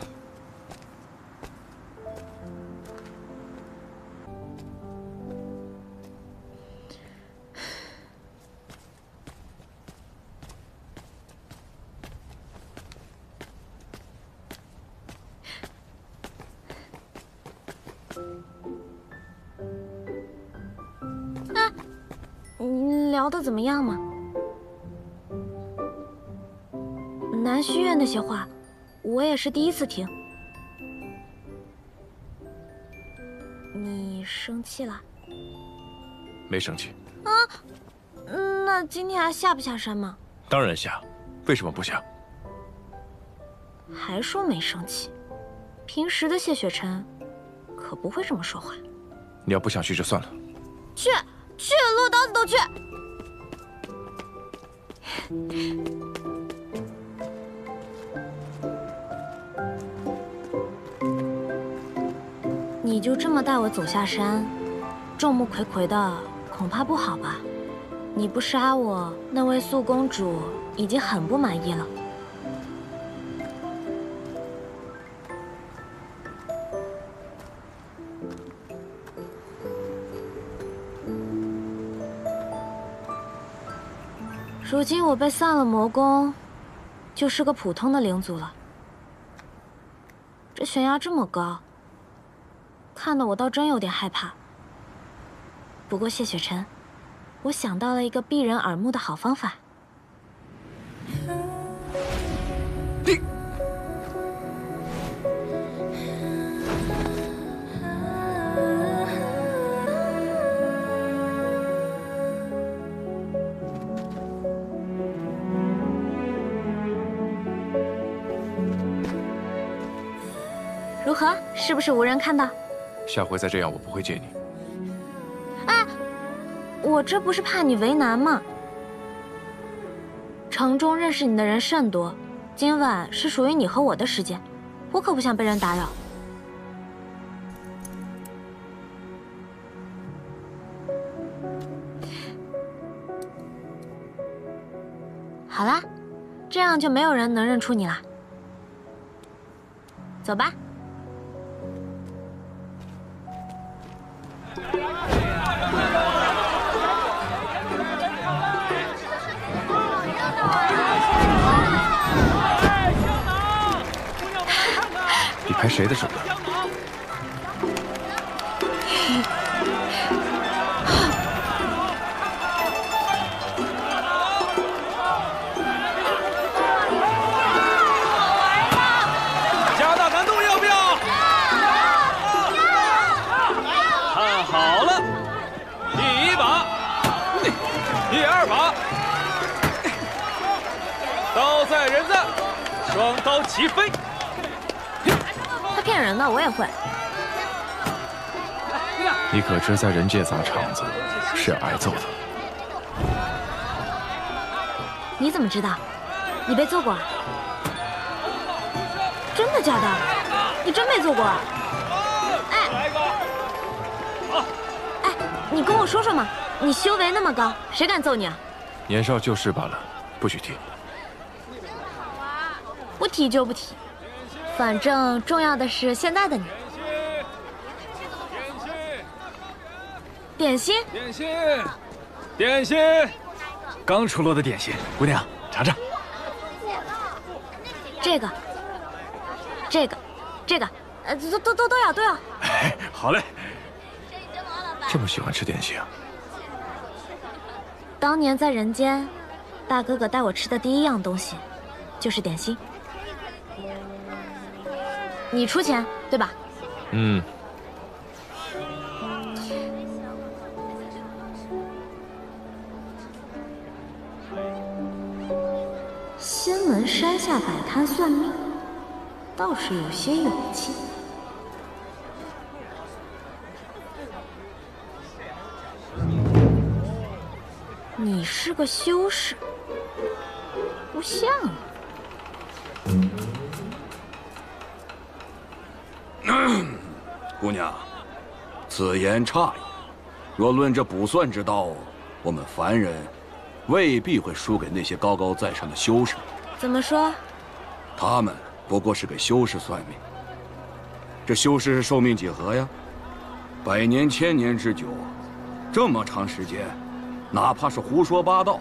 你聊得怎么样嘛？南虚院那些话，我也是第一次听。你生气了？没生气。啊？那今天还下不下山吗？当然下，为什么不下？还说没生气，平时的谢雪晨可不会这么说话。你要不想去就算了。去，落刀子都去。你就这么带我走下山，众目睽睽的，恐怕不好吧？你不杀我，那位素公主已经很不满意了。如今我被散了魔功，就是个普通的灵族了。这悬崖这么高，看得我倒真有点害怕。不过谢雪晨，我想到了一个避人耳目的好方法。如何？是不是无人看到？下回再这样，我不会借你。哎，我这不是怕你为难吗？城中认识你的人甚多，今晚是属于你和我的时间，我可不想被人打扰。好啦，这样就没有人能认出你了。走吧。你拍谁的手呢？加大难度要不要？看好了，第一把，第二把，刀在人在，双刀齐飞。骗人的，我也会。你可知在人界砸场子是挨揍的？你怎么知道？你被揍过啊？真的假的？你真没揍过啊？哎，你跟我说说嘛，你修为那么高，谁敢揍你啊？年少旧事罢了，不许提。不提就不提，反正重要的是现在的你。点心，点心，点心，刚出炉的点心，姑娘尝尝。这个，都要。哎，好嘞。这么喜欢吃点心啊？当年在人间，大哥哥带我吃的第一样东西，就是点心。你出钱对吧？嗯。仙门山下摆摊算命，倒是有些勇气。你是个修士，不像你。姑娘，此言差矣。若论这卜算之道，我们凡人未必会输给那些高高在上的修士。怎么说？他们不过是给修士算命。这修士是寿命几何呀？100年、1000年之久，这么长时间，哪怕是胡说八道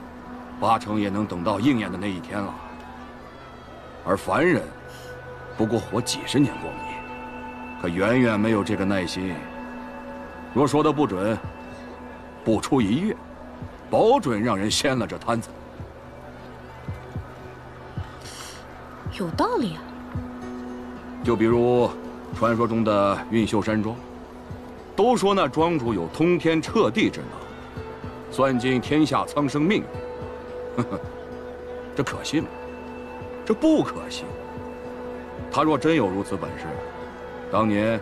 ，8成也能等到应验的那一天了。而凡人，不过活几十年光阴。可远远没有这个耐心。若说的不准，不出1月，保准让人掀了这摊子。有道理啊。就比如传说中的运秀山庄，都说那庄主有通天彻地之能，算尽天下苍生命运。呵呵，这可信吗？这不可信。他若真有如此本事，当年，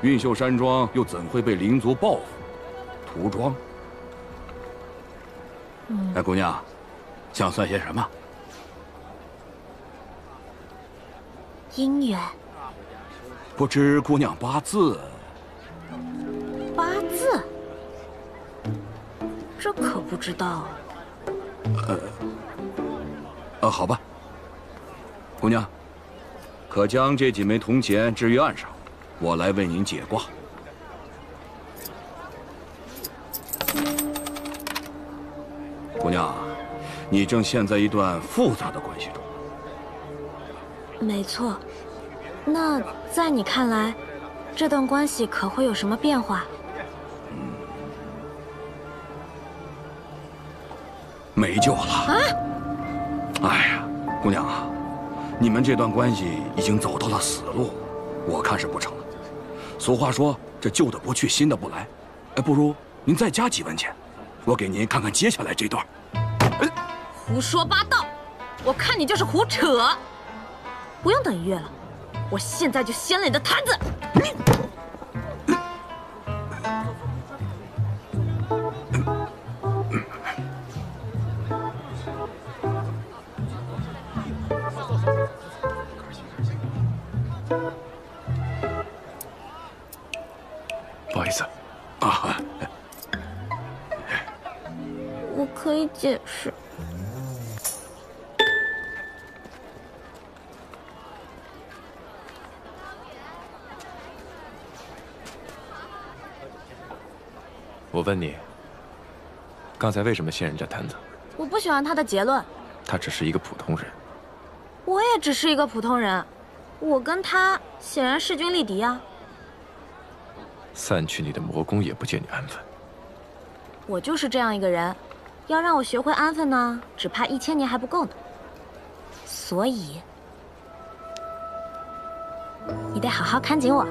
运秀山庄又怎会被灵族报复、屠庄？哎，姑娘，想算些什么？姻缘。不知姑娘八字？八字？这可不知道。好吧。姑娘。可将这几枚铜钱置于案上，我来为您解卦。姑娘，你正陷在一段复杂的关系中。没错。那在你看来，这段关系可会有什么变化？没救了。啊！哎呀，姑娘啊。你们这段关系已经走到了死路，我看是不成了。俗话说，这旧的不去，新的不来。不如您再加几文钱，我给您看看接下来这段。胡说八道！我看你就是胡扯。不用等1月了，我现在就掀了你的摊子。不好意思，啊，我可以解释。我问你，刚才为什么掀人家摊子？我不喜欢他的结论。他只是一个普通人。我也只是一个普通人，我跟他显然势均力敌啊。散去你的魔功也不见你安分。我就是这样一个人，要让我学会安分呢，只怕1000年还不够呢。所以，你得好好看紧我。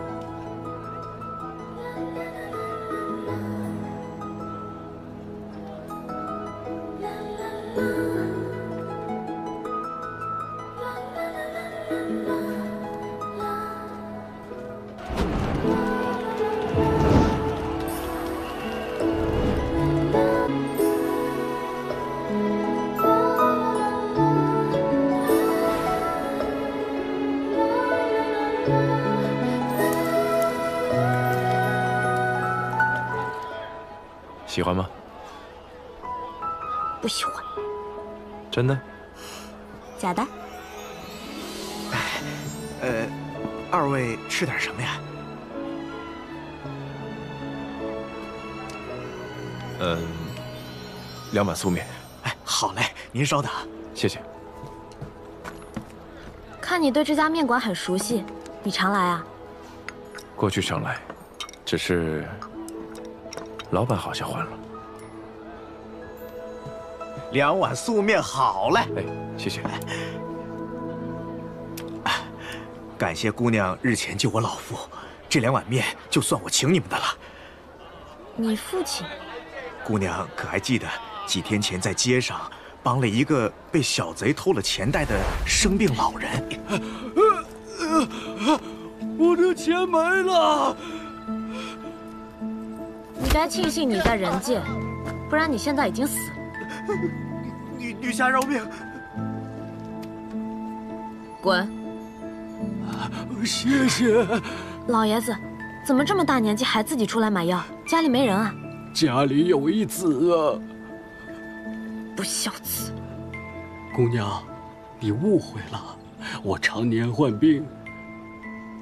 喜欢吗？不喜欢。真的？假的。二位吃点什么呀？2碗素面。哎，好嘞，您稍等。谢谢。看你对这家面馆很熟悉，你常来啊？过去常来，只是老板好像换了。2碗素面好嘞。哎，谢谢。感谢姑娘日前救我老父，这2碗面就算我请你们的了。你父亲？姑娘可还记得几天前在街上帮了一个被小贼偷了钱袋的生病老人？我的钱没了！你该庆幸你在人界，不然你现在已经死了。女侠饶命！滚！谢谢。老爷子，怎么这么大年纪还自己出来买药？家里没人啊？家里有一子啊。不孝子！姑娘，你误会了，我常年患病，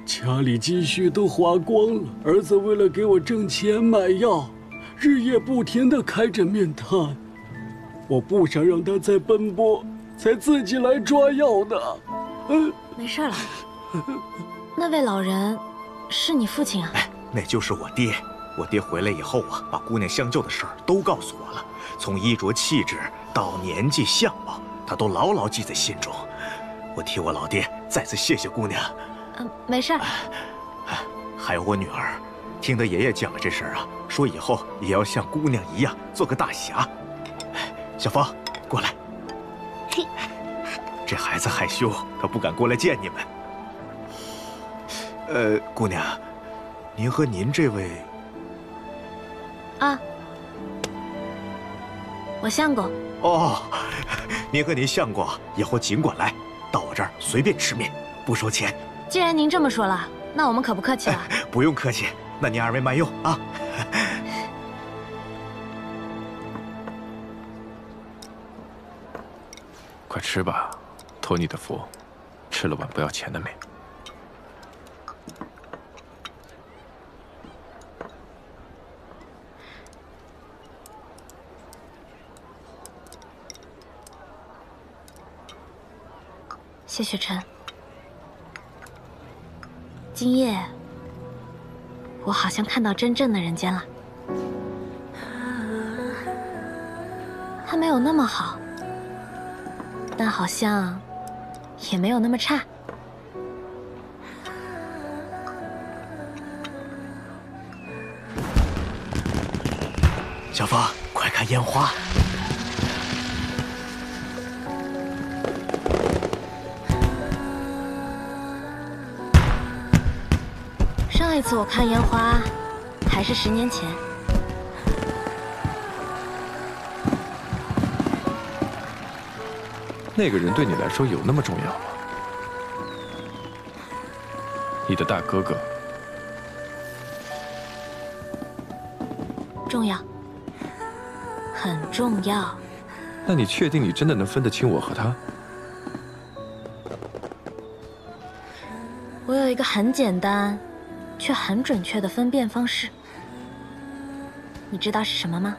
家里积蓄都花光了。儿子为了给我挣钱买药，日夜不停地开着面摊。我不想让他再奔波，才自己来抓药的。没事了。那位老人是你父亲啊？哎，那就是我爹。我爹回来以后啊，把姑娘相救的事儿都告诉我了，从衣着气质到年纪相貌，他都牢牢记在心中。我替我老爹再次谢谢姑娘。没事。还有我女儿，听得爷爷讲了这事儿啊，说以后也要像姑娘一样做个大侠。小芳，过来。这孩子害羞，他不敢过来见你们。姑娘，您和您这位……啊，我相公。哦，您和您相公以后尽管来，到我这儿随便吃面，不收钱。既然您这么说了，那我们可不客气了。不用客气，那您2位慢用啊。快吃吧，托你的福，吃了碗不要钱的面。谢雪晨，今夜我好像看到真正的人间了。他没有那么好，但好像也没有那么差。小芳，快看烟花！上一次我看烟花，还是10年前。那个人对你来说有那么重要吗？你的大哥哥。重要，很重要。那你确定你真的能分得清我和他？我有一个很简单，却很准确的分辨方式。你知道是什么吗？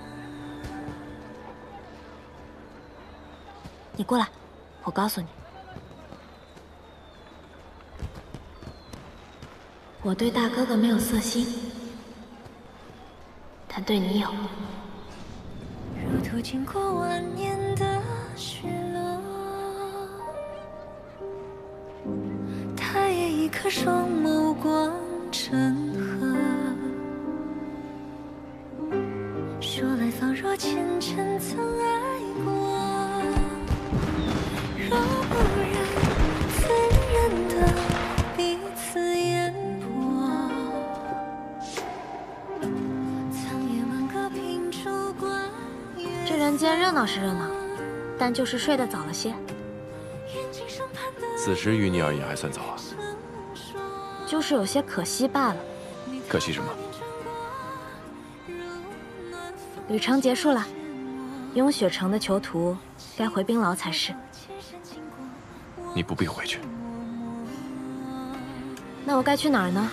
你过来，我告诉你。我对大哥哥没有色心，但对你有。如途经过万年的雪落，他也一颗双眸光成河。说来仿若前尘曾爱过，若不然怎忍得彼此烟波？苍野满阁凭烛观月。这人间热闹是热闹，但就是睡得早了些。此时于你而言还算早啊。就是有些可惜罢了。可惜什么？旅程结束了，雍雪城的囚徒该回冰牢才是。你不必回去。那我该去哪儿呢？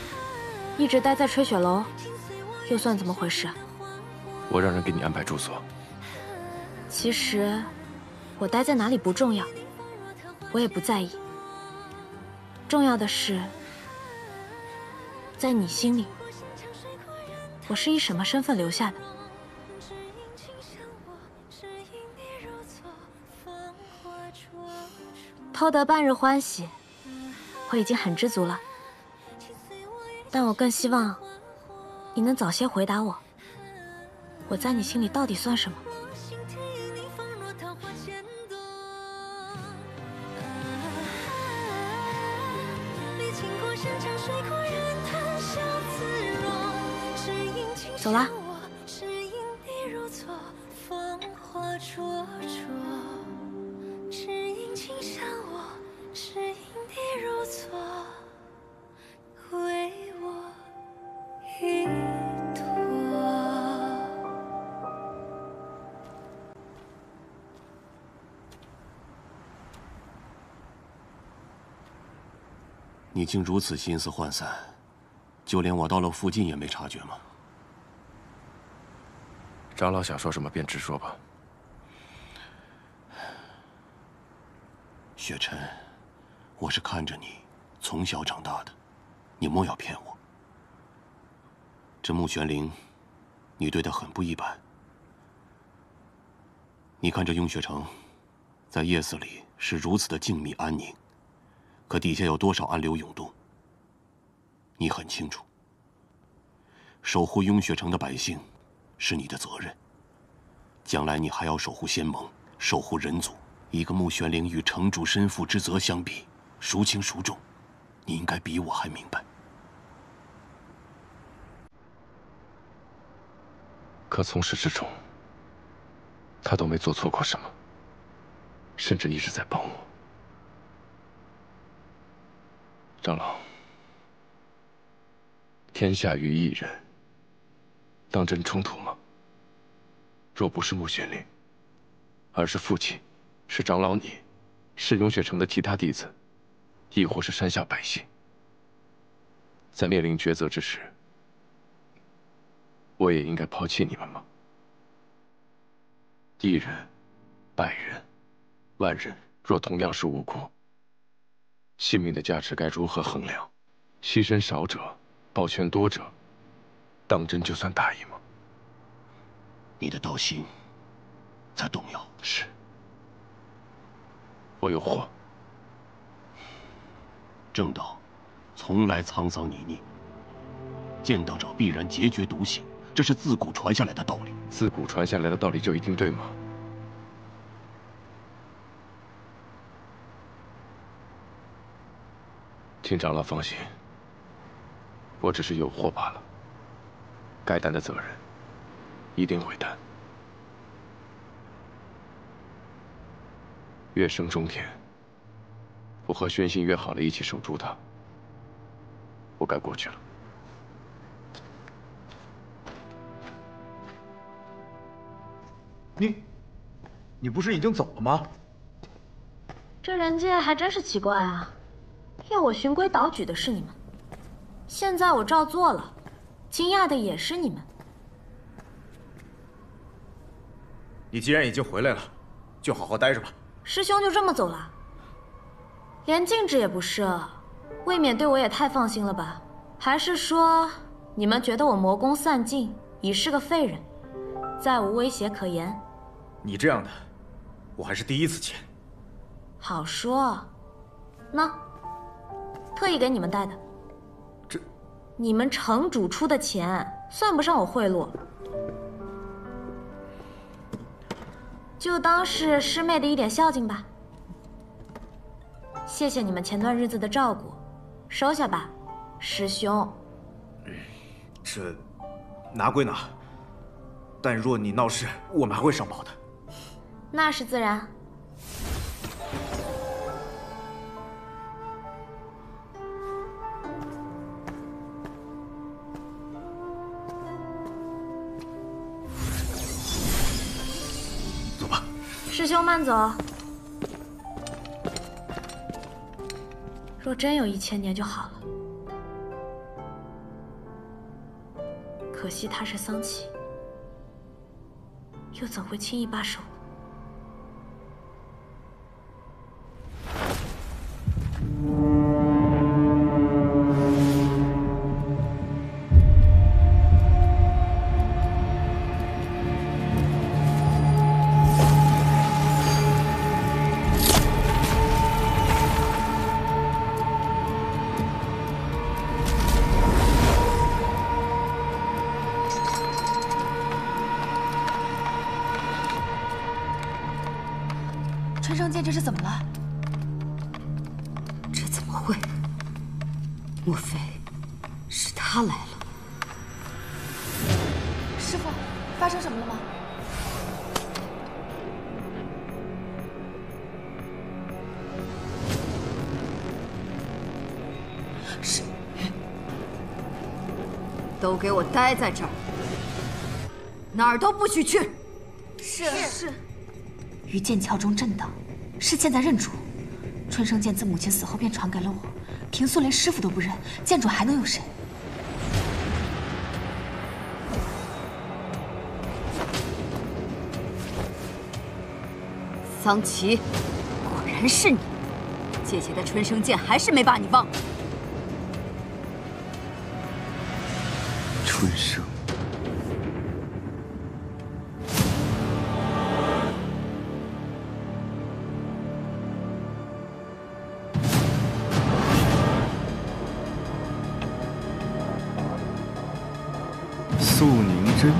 一直待在吹雪楼，又算怎么回事？我让人给你安排住所。其实，我待在哪里不重要，我也不在意。重要的是，在你心里，我是以什么身份留下的？偷得半日欢喜，我已经很知足了。但我更希望你能早些回答我，我在你心里到底算什么？走啦。你竟如此心思涣散，就连我到了附近也没察觉吗？长老想说什么便直说吧。雪尘，我是看着你从小长大的，你莫要骗我。这穆玄灵，你对他很不一般。你看这雍雪城，在夜色里是如此的静谧安宁。可底下有多少暗流涌动？你很清楚。守护雍雪城的百姓，是你的责任。将来你还要守护仙盟，守护人族。一个穆玄灵与城主身负之责相比，孰轻孰重？你应该比我还明白。可从始至终，他都没做错过什么，甚至一直在帮我。长老，天下于一人，当真冲突吗？若不是穆玄灵，而是父亲，是长老你，是雍雪城的其他弟子，亦或是山下百姓，在面临抉择之时，我也应该抛弃你们吗？一人、百人、万人，若同样是无辜，性命的价值该如何衡量？牺牲少者，保全多者，当真就算大义吗？你的道心在动摇。是，我有祸。正道从来沧桑泥泞，见道者必然截绝独行，这是自古传下来的道理。自古传下来的道理就一定对吗？请长老放心，我只是有祸罢了。该担的责任，一定会担。月生中天，我和宣信约好了一起守住他，我该过去了。你不是已经走了吗？这人界还真是奇怪啊！要我循规蹈矩的是你们，现在我照做了，惊讶的也是你们。你既然已经回来了，就好好待着吧。师兄就这么走了？连禁制也不设，未免对我也太放心了吧？还是说你们觉得我魔功散尽，已是个废人，再无威胁可言？你这样的，我还是第一次见。好说，那特意给你们带的。这，你们城主出的钱，算不上我贿赂，就当是师妹的一点孝敬吧。谢谢你们前段日子的照顾，收下吧，师兄。这，拿归拿，但若你闹事，我们还会上报的。那是自然。师兄慢走。若真有1000年就好了。可惜他是桑启，又怎会轻易罢手？春生剑，这是怎么了？这怎么会？莫非是他来了？师父，发生什么了吗？是，都给我待在这儿，哪儿都不许去。是。于剑鞘中震荡，是剑在认主。春生剑自母亲死后便传给了我，平素连师傅都不认，剑主还能有谁？桑琪，果然是你！姐姐的春生剑还是没把你忘了。春生。素凝针，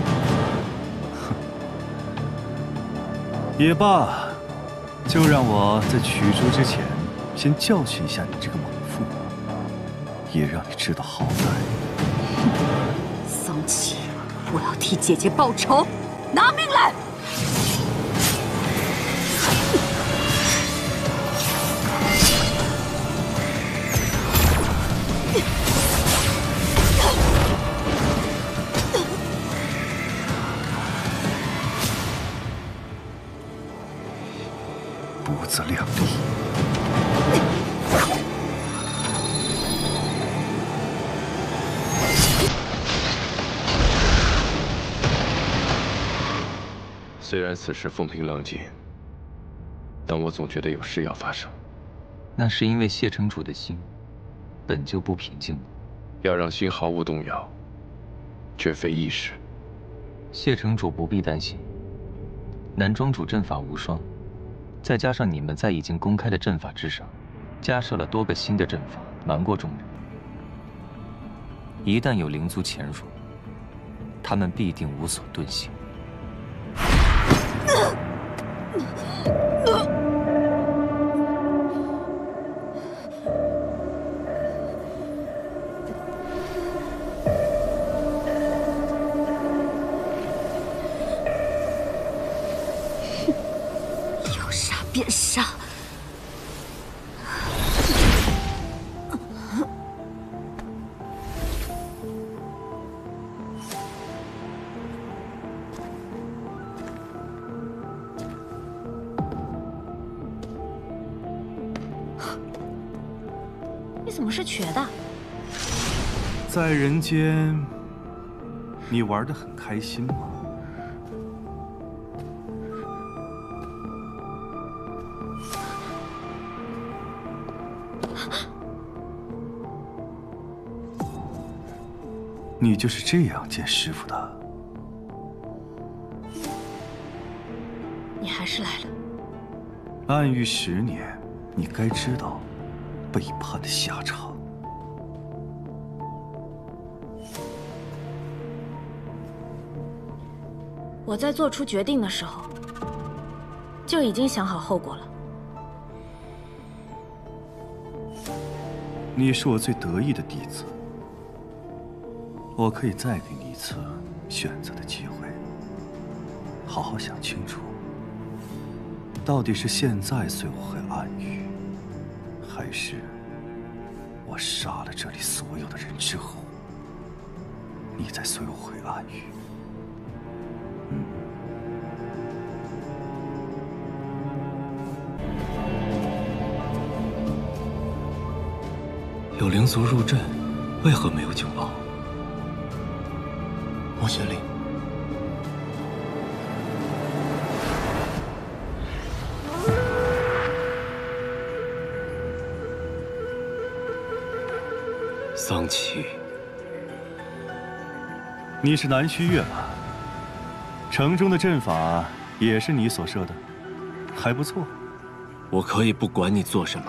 哼，也罢，就让我在取出之前，先教训一下你这个猛妇，也让你知道好歹。桑琪，我要替姐姐报仇，拿命来！不自量力！虽然此时风平浪静，但我总觉得有事要发生。那是因为谢城主的心本就不平静。要让心毫无动摇，绝非易事。谢城主不必担心，南庄主阵法无双。再加上你们在已经公开的阵法之上，加设了多个新的阵法，瞒过众人。一旦有灵族潜入，他们必定无所遁形。要杀便杀！你怎么是瘸的？在人间，你玩得很开心吗？你就是这样见师傅的？你还是来了。暗狱10年，你该知道背叛的下场。我在做出决定的时候，就已经想好后果了。你是我最得意的弟子，我可以再给你一次选择的机会，好好想清楚，到底是现在随我回暗狱，还是我杀了这里所有的人之后，你再随我回暗狱？有灵族入阵，为何没有警报？穆玄灵，桑启，你是南虚月吧？城中的阵法也是你所设的，还不错。我可以不管你做什么，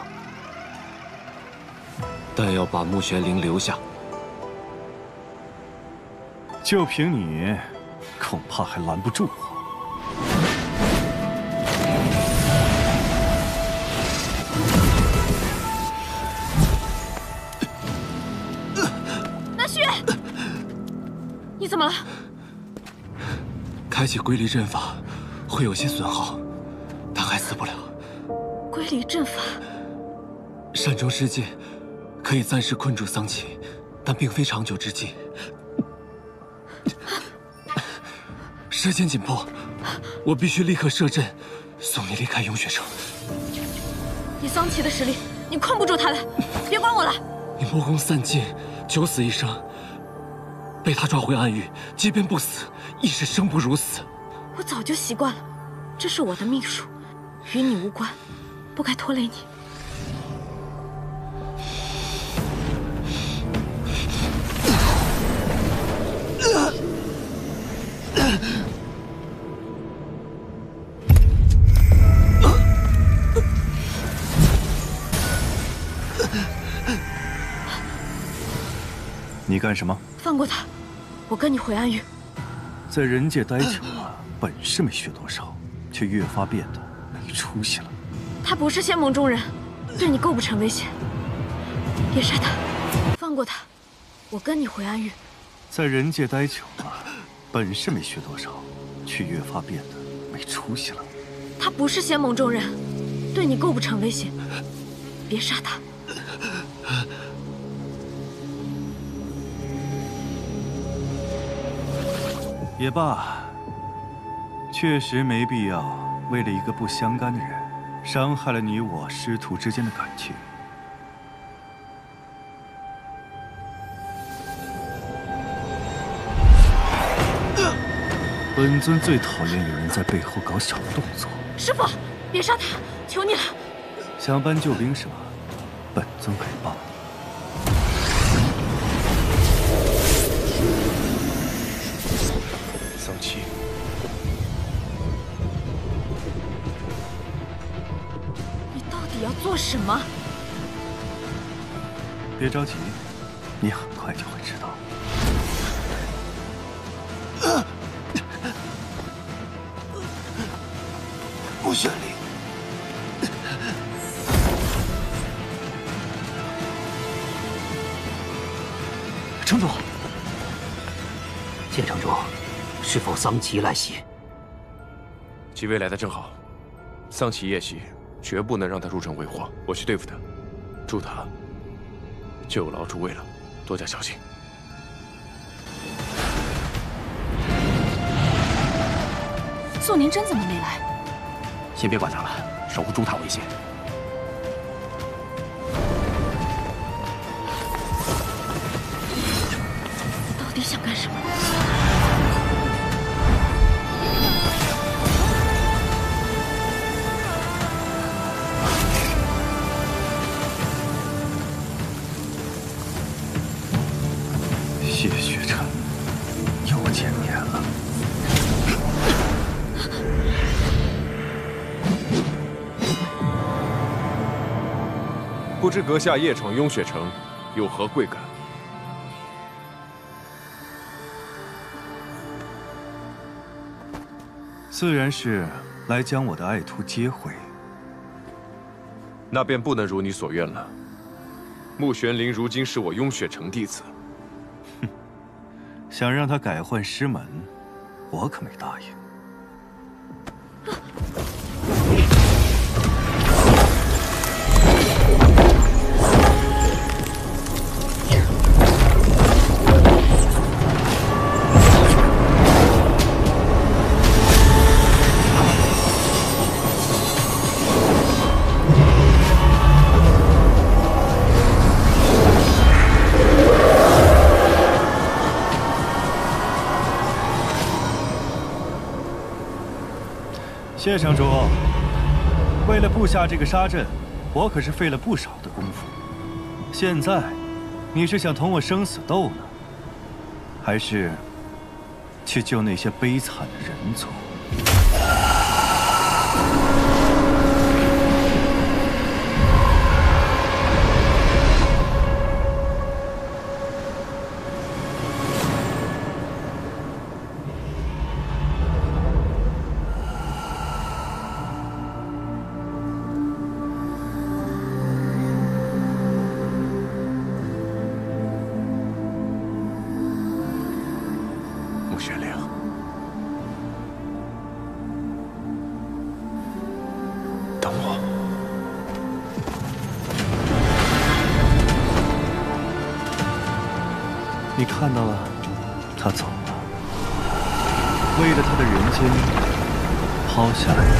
但要把穆玄灵留下。就凭你，恐怕还拦不住我。南虚，你怎么了？开启归离阵法会有些损耗，但还死不了。归离阵法，善终世界可以暂时困住桑启，但并非长久之计。时间紧迫，我必须立刻设阵，送你离开永雪城。以桑启的实力，你困不住他的，别管我了。你魔功散尽，九死一生，被他抓回暗域，即便不死，亦是生不如死。我早就习惯了，这是我的命数，与你无关，不该拖累你。你干什么？放过他，我跟你回暗域。在人界待久了，本事没学多少，却越发变得没出息了。他不是仙盟中人，对你构不成威胁。别杀他，放过他，我跟你回暗域。在人界待久了，本事没学多少，却越发变得没出息了。他不是仙盟中人，对你构不成威胁。别杀他。也罢，确实没必要为了一个不相干的人，伤害了你我师徒之间的感情。本尊最讨厌有人在背后搞小动作。师父，别杀他，求你了。想搬救兵是吧？本尊可以帮你。桑启，你到底要做什么？别着急，你很快就会知道。穆玄灵，城主，谢城主，是否桑启来袭？几位来的正好，桑启夜袭，绝不能让他入城为祸。我去对付他，助他救牢诸位了，多加小心。素宁真怎么没来？先别管他了，守护朱塔为先。到底想干什么？谢雪晨，又见面了。不知阁下夜闯雍雪城，有何贵干？自然是来将我的爱徒接回。那便不能如你所愿了。穆玄灵如今是我雍雪城弟子，想让他改换师门，我可没答应。谢城主，为了布下这个沙阵，我可是费了不少的功夫。现在，你是想同我生死斗呢，还是去救那些悲惨的人族？穆玄灵，等我。你看到了，他走了，为了他的人间抛下来的，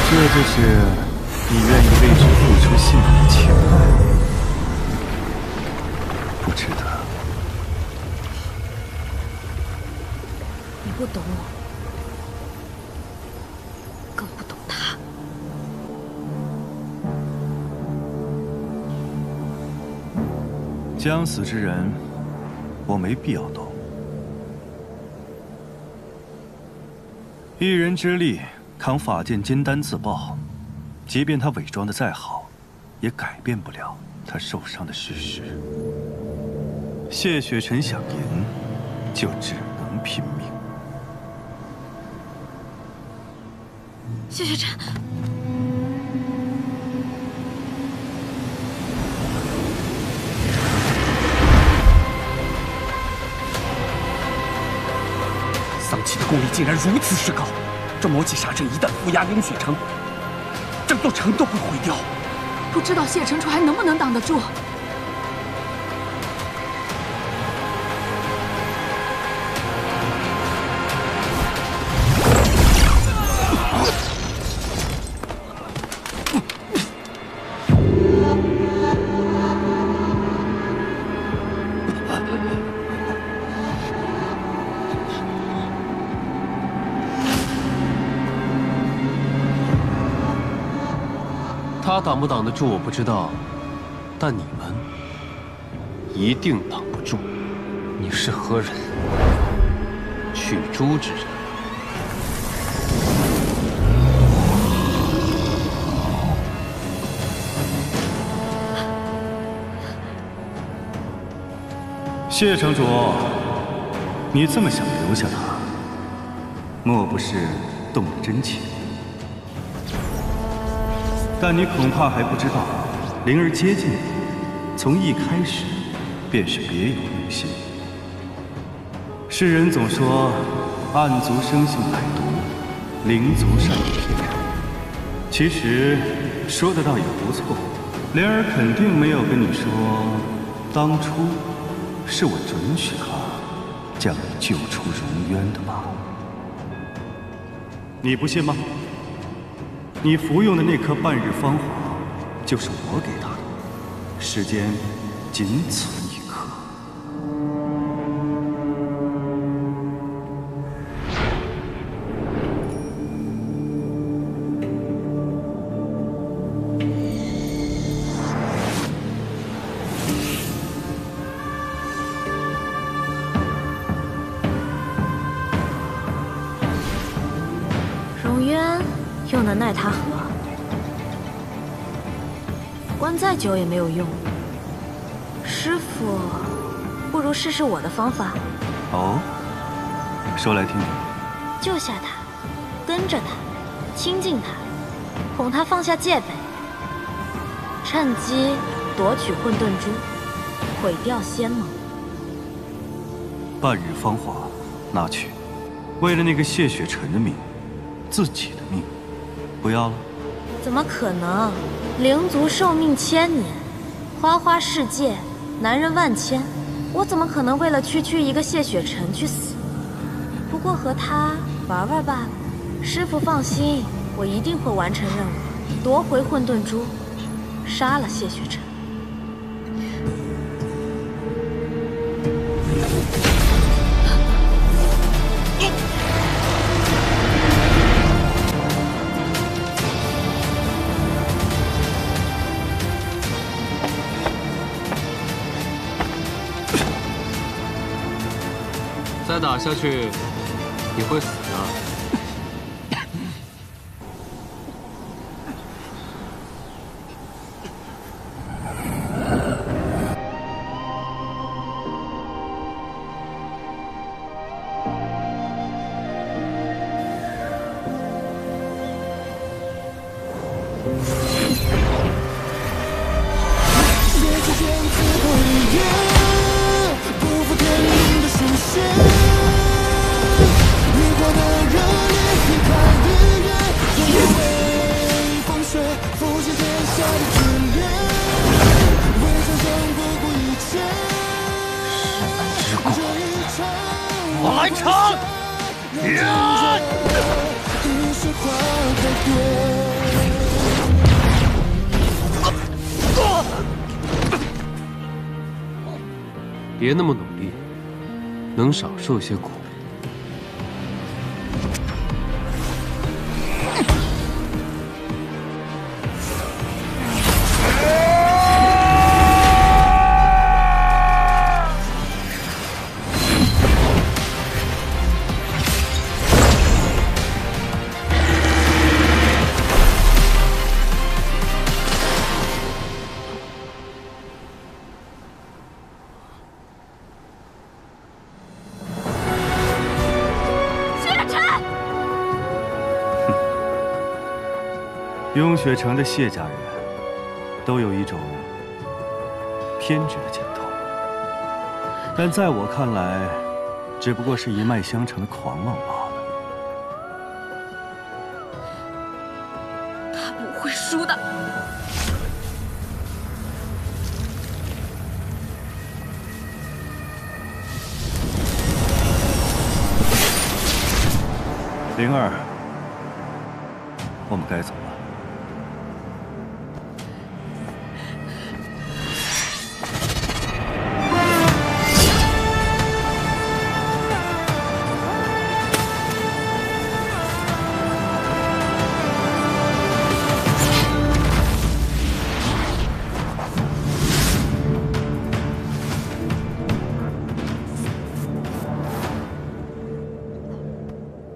这就是你愿意为之付出性命的情爱，不值得。你不懂我，更不懂他。将死之人，我没必要动。一人之力扛法剑金丹自爆，即便他伪装的再好，也改变不了他受伤的事实。谢雪尘想赢，就只能拼命。谢雪尘，桑启的功力竟然如此之高，这魔气沙阵一旦覆压凌雪城，整座城都会毁掉。不知道谢城主还能不能挡得住？他挡不挡得住我不知道，但你们一定挡不住。你是何人？取珠之人。谢城主，你这么想留下他，莫不是动了真情？但你恐怕还不知道，灵儿接近你，从一开始便是别有用心。世人总说，暗族生性歹毒，灵族善于骗人。其实说的倒也不错，灵儿肯定没有跟你说，当初是我准许他将你救出荣渊的吧？你不信吗？你服用的那颗半日芳华，就是我给他的，时间仅此一刻。荣渊又能奈他何？关再久也没有用。师傅，不如试试我的方法。哦，说来听听。救下他，跟着他，亲近他，哄他放下戒备，趁机夺取混沌珠，毁掉仙盟。半日芳华，拿去。为了那个谢雪尘的命，自己的命，不要了？怎么可能？灵族寿命1000年，花花世界，男人万千，我怎么可能为了区一个谢雪尘去死？不过和他玩玩罢了。师傅放心，我一定会完成任务，夺回混沌珠，杀了谢雪尘。再打下去，你会死的。 我来尝！别那么努力，能少受些苦。雍雪城的谢家人都有一种偏执的劲头，但在我看来，只不过是一脉相承的狂妄罢了。他不会输的。灵儿，我们该走了。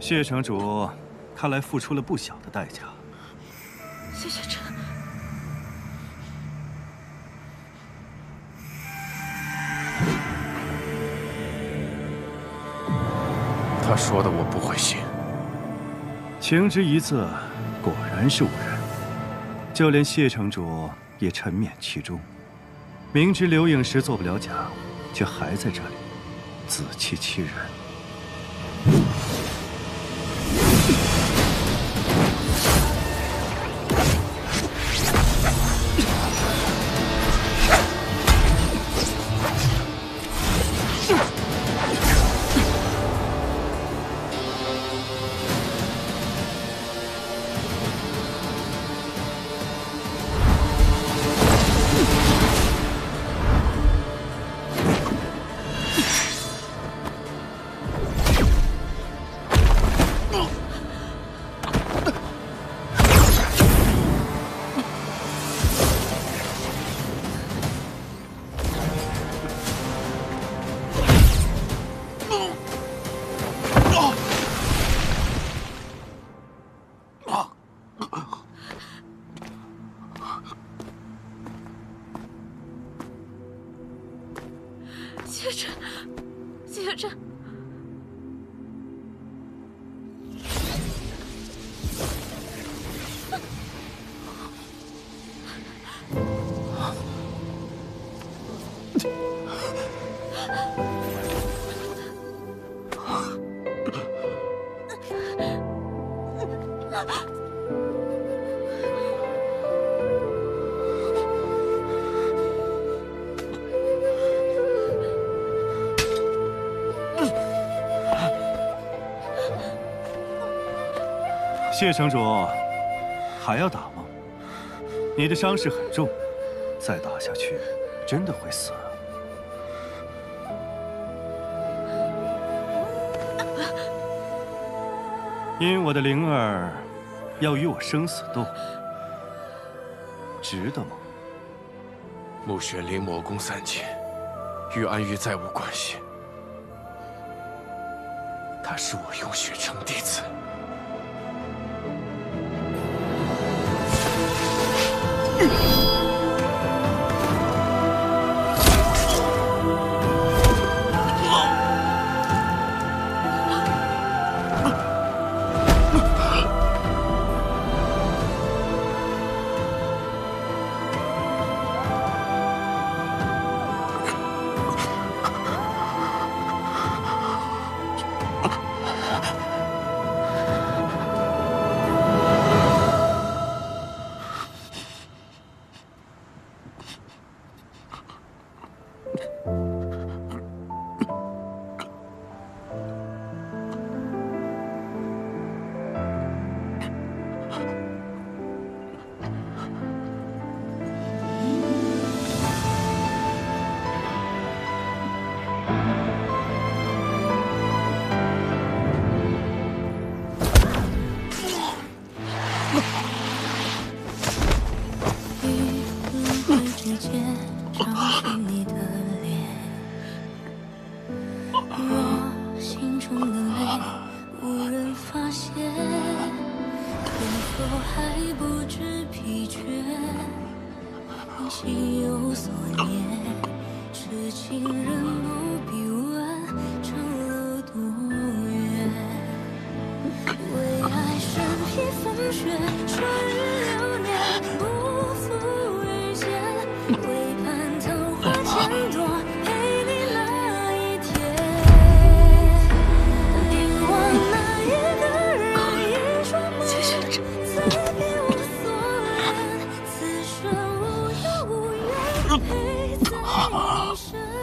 谢城主，看来付出了不小的代价。谢雪晨，他说的我不会信。情之一字，果然是无人。就连谢城主也沉湎其中，明知刘颖石做不了假，却还在这里自欺欺人。 谢晨，谢晨。 谢城主，还要打吗？你的伤势很重，再打下去，真的会死。因我的灵儿要与我生死斗，值得吗？穆玄灵魔功3剑，与安玉再无关系。他是我雍雪城弟子。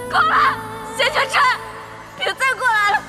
够了，谢雪辰，别再过来了。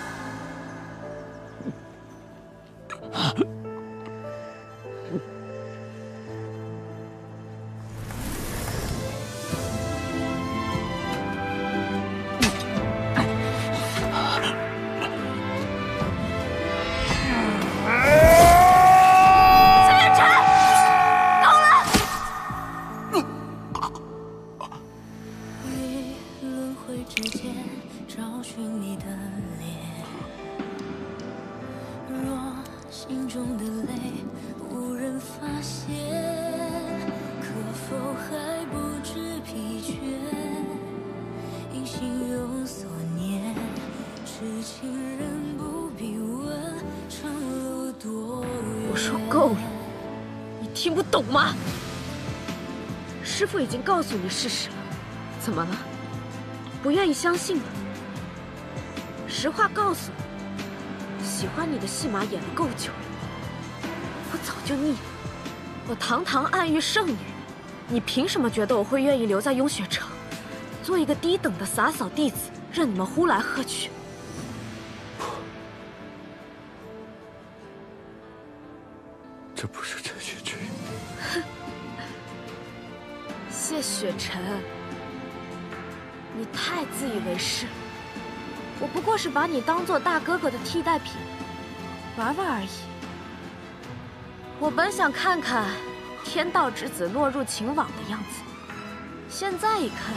我说够了，你听不懂吗？师父已经告诉你事实了，怎么了？不愿意相信吗？实话告诉我，喜欢你的戏码演了够久了，我早就腻了。我堂堂暗域圣女，你凭什么觉得我会愿意留在雍雪城，做一个低等的洒扫弟子，任你们呼来喝去？这不是陈雪之语。哼，谢雪辰，你太自以为是了。我不过是把你当做大哥哥的替代品，玩玩而已。我本想看看天道之子落入情网的样子，现在一看，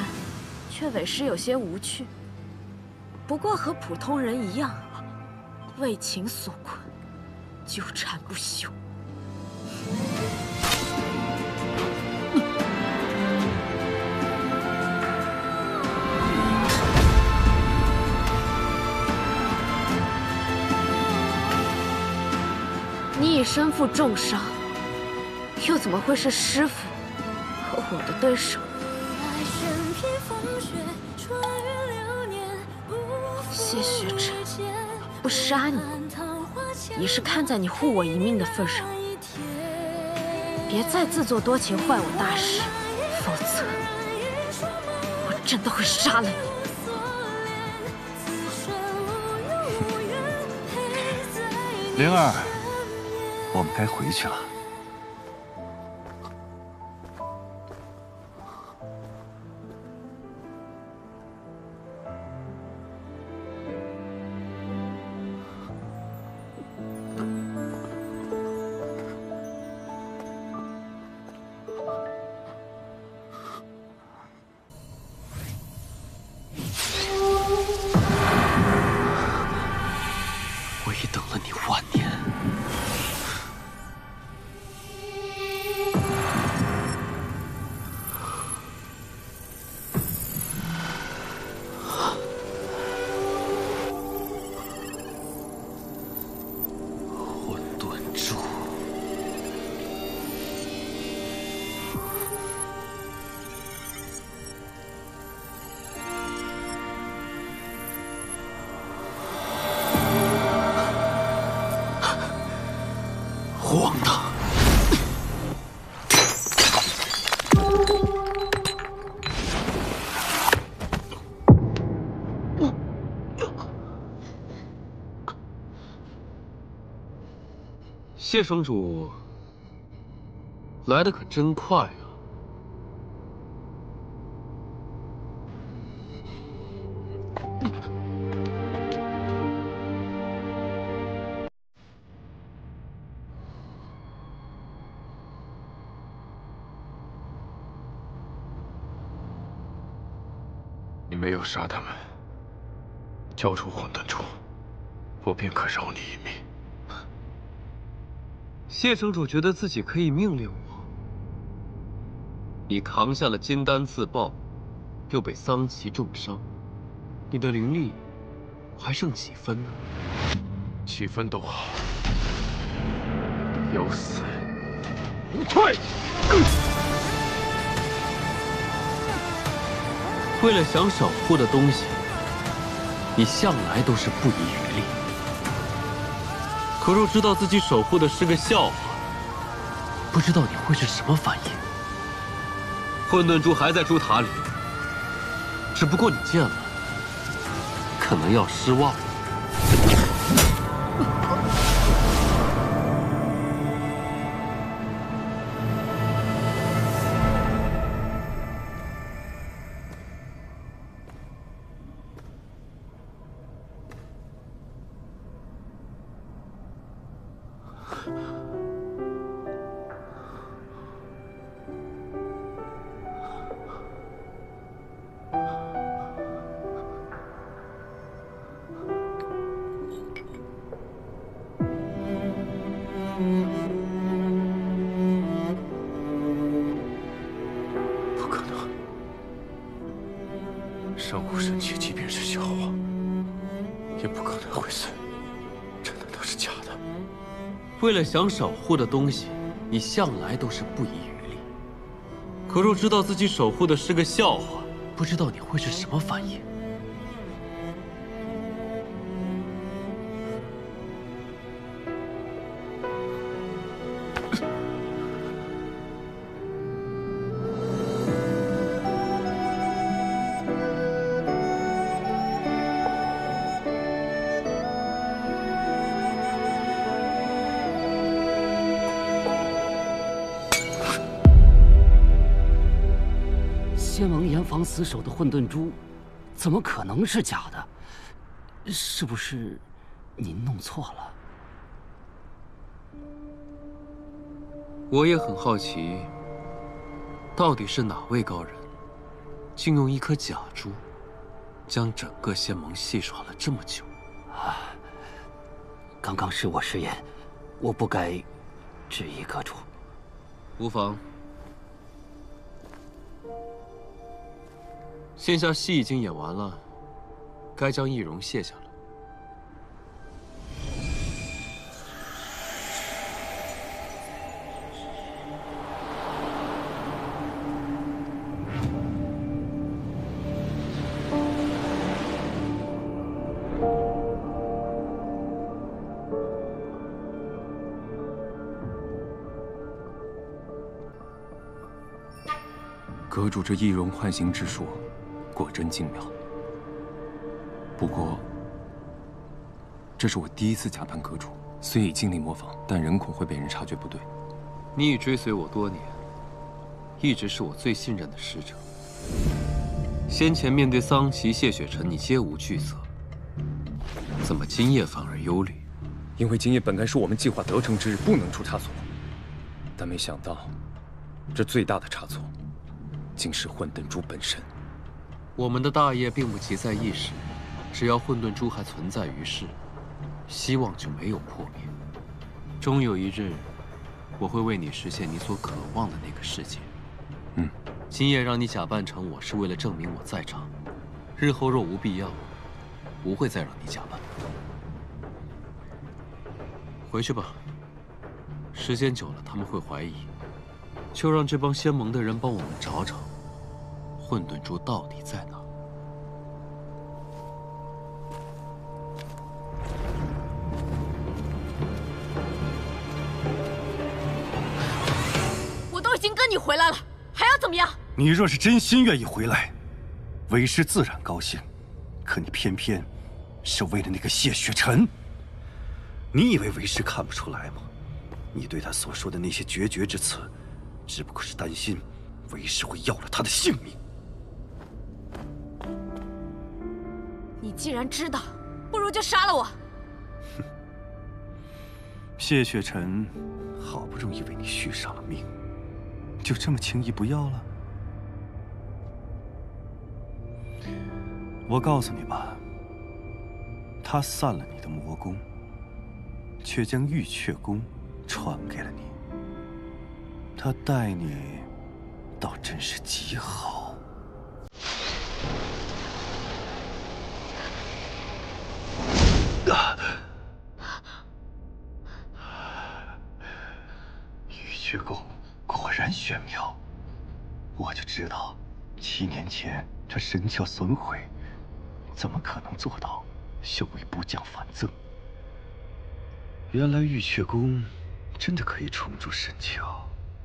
却委实有些无趣。不过和普通人一样，为情所困，纠缠不休。你已身负重伤，又怎么会是师父和我的对手？谢雪辰，不杀你，也是看在你护我一命的份上。别再自作多情坏我大事，否则我真的会杀了你。灵儿，我们该回去了。我谢城主来的可真快啊！你没有杀他们，交出混沌珠，我便可饶你一命。谢城主觉得自己可以命令我，你扛下了金丹自爆，又被桑琪重伤，你的灵力还剩几分呢？几分都好，有死无退。为了想守护的东西，你向来都是不遗余力。可若知道自己守护的是个笑话，不知道你会是什么反应？混沌珠还在珠塔里，只不过你见了，可能要失望。不可能，上古神器即便是笑话，也不可能会死。这难道是假的？为了想守护的东西，你向来都是不遗余力。可若知道自己守护的是个笑话，不知道你会是什么反应？仙盟严防死守的混沌珠，怎么可能是假的？是不是您弄错了？我也很好奇，到底是哪位高人，竟用一颗假珠，将整个仙盟戏耍了这么久？刚刚是我失言，我不该质疑阁主。无妨。线下戏已经演完了，该将易容卸下了。阁主这易容唤形之术，果真精妙。不过，这是我第一次假扮阁主，虽已尽力模仿，但仍恐会被人察觉不对。你已追随我多年，一直是我最信任的使者。先前面对桑琪、谢雪晨，你皆无惧色，怎么今夜反而忧虑？因为今夜本该是我们计划得逞之日，不能出差错。但没想到，这最大的差错，竟是混沌珠本身。我们的大业并不急在一时，只要混沌珠还存在于世，希望就没有破灭。终有一日，我会为你实现你所渴望的那个世界。今夜让你假扮成我，是为了证明我在场。日后若无必要，不会再让你假扮。回去吧，时间久了他们会怀疑，就让这帮仙盟的人帮我们找找，混沌珠到底在哪。我都已经跟你回来了，还要怎么样？你若是真心愿意回来，为师自然高兴。可你偏偏是为了那个谢雪晨。你以为为师看不出来吗？你对他所说的那些决绝之词，只不过是担心为师会要了他的性命。你既然知道，不如就杀了我。谢雪尘好不容易为你续上了命，就这么轻易不要了？我告诉你吧，他散了你的魔功，却将玉阙功传给了你。他待你倒真是极好。玉阙功果然玄妙，我就知道7年前这神窍损毁，怎么可能做到修为不降反增？原来玉阙功真的可以重铸神窍。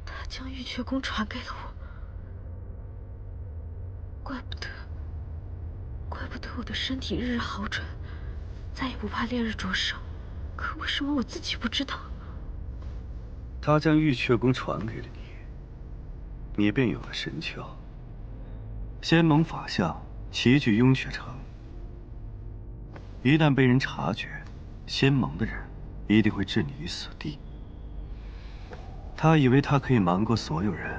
他将玉阙功传给了我，怪不得我的身体日日好转，再也不怕烈日灼伤。可为什么我自己不知道？他将玉阙功传给了你，你便有了神窍。仙盟法相齐聚雍雪城，一旦被人察觉，仙盟的人一定会置你于死地。他以为他可以瞒过所有人，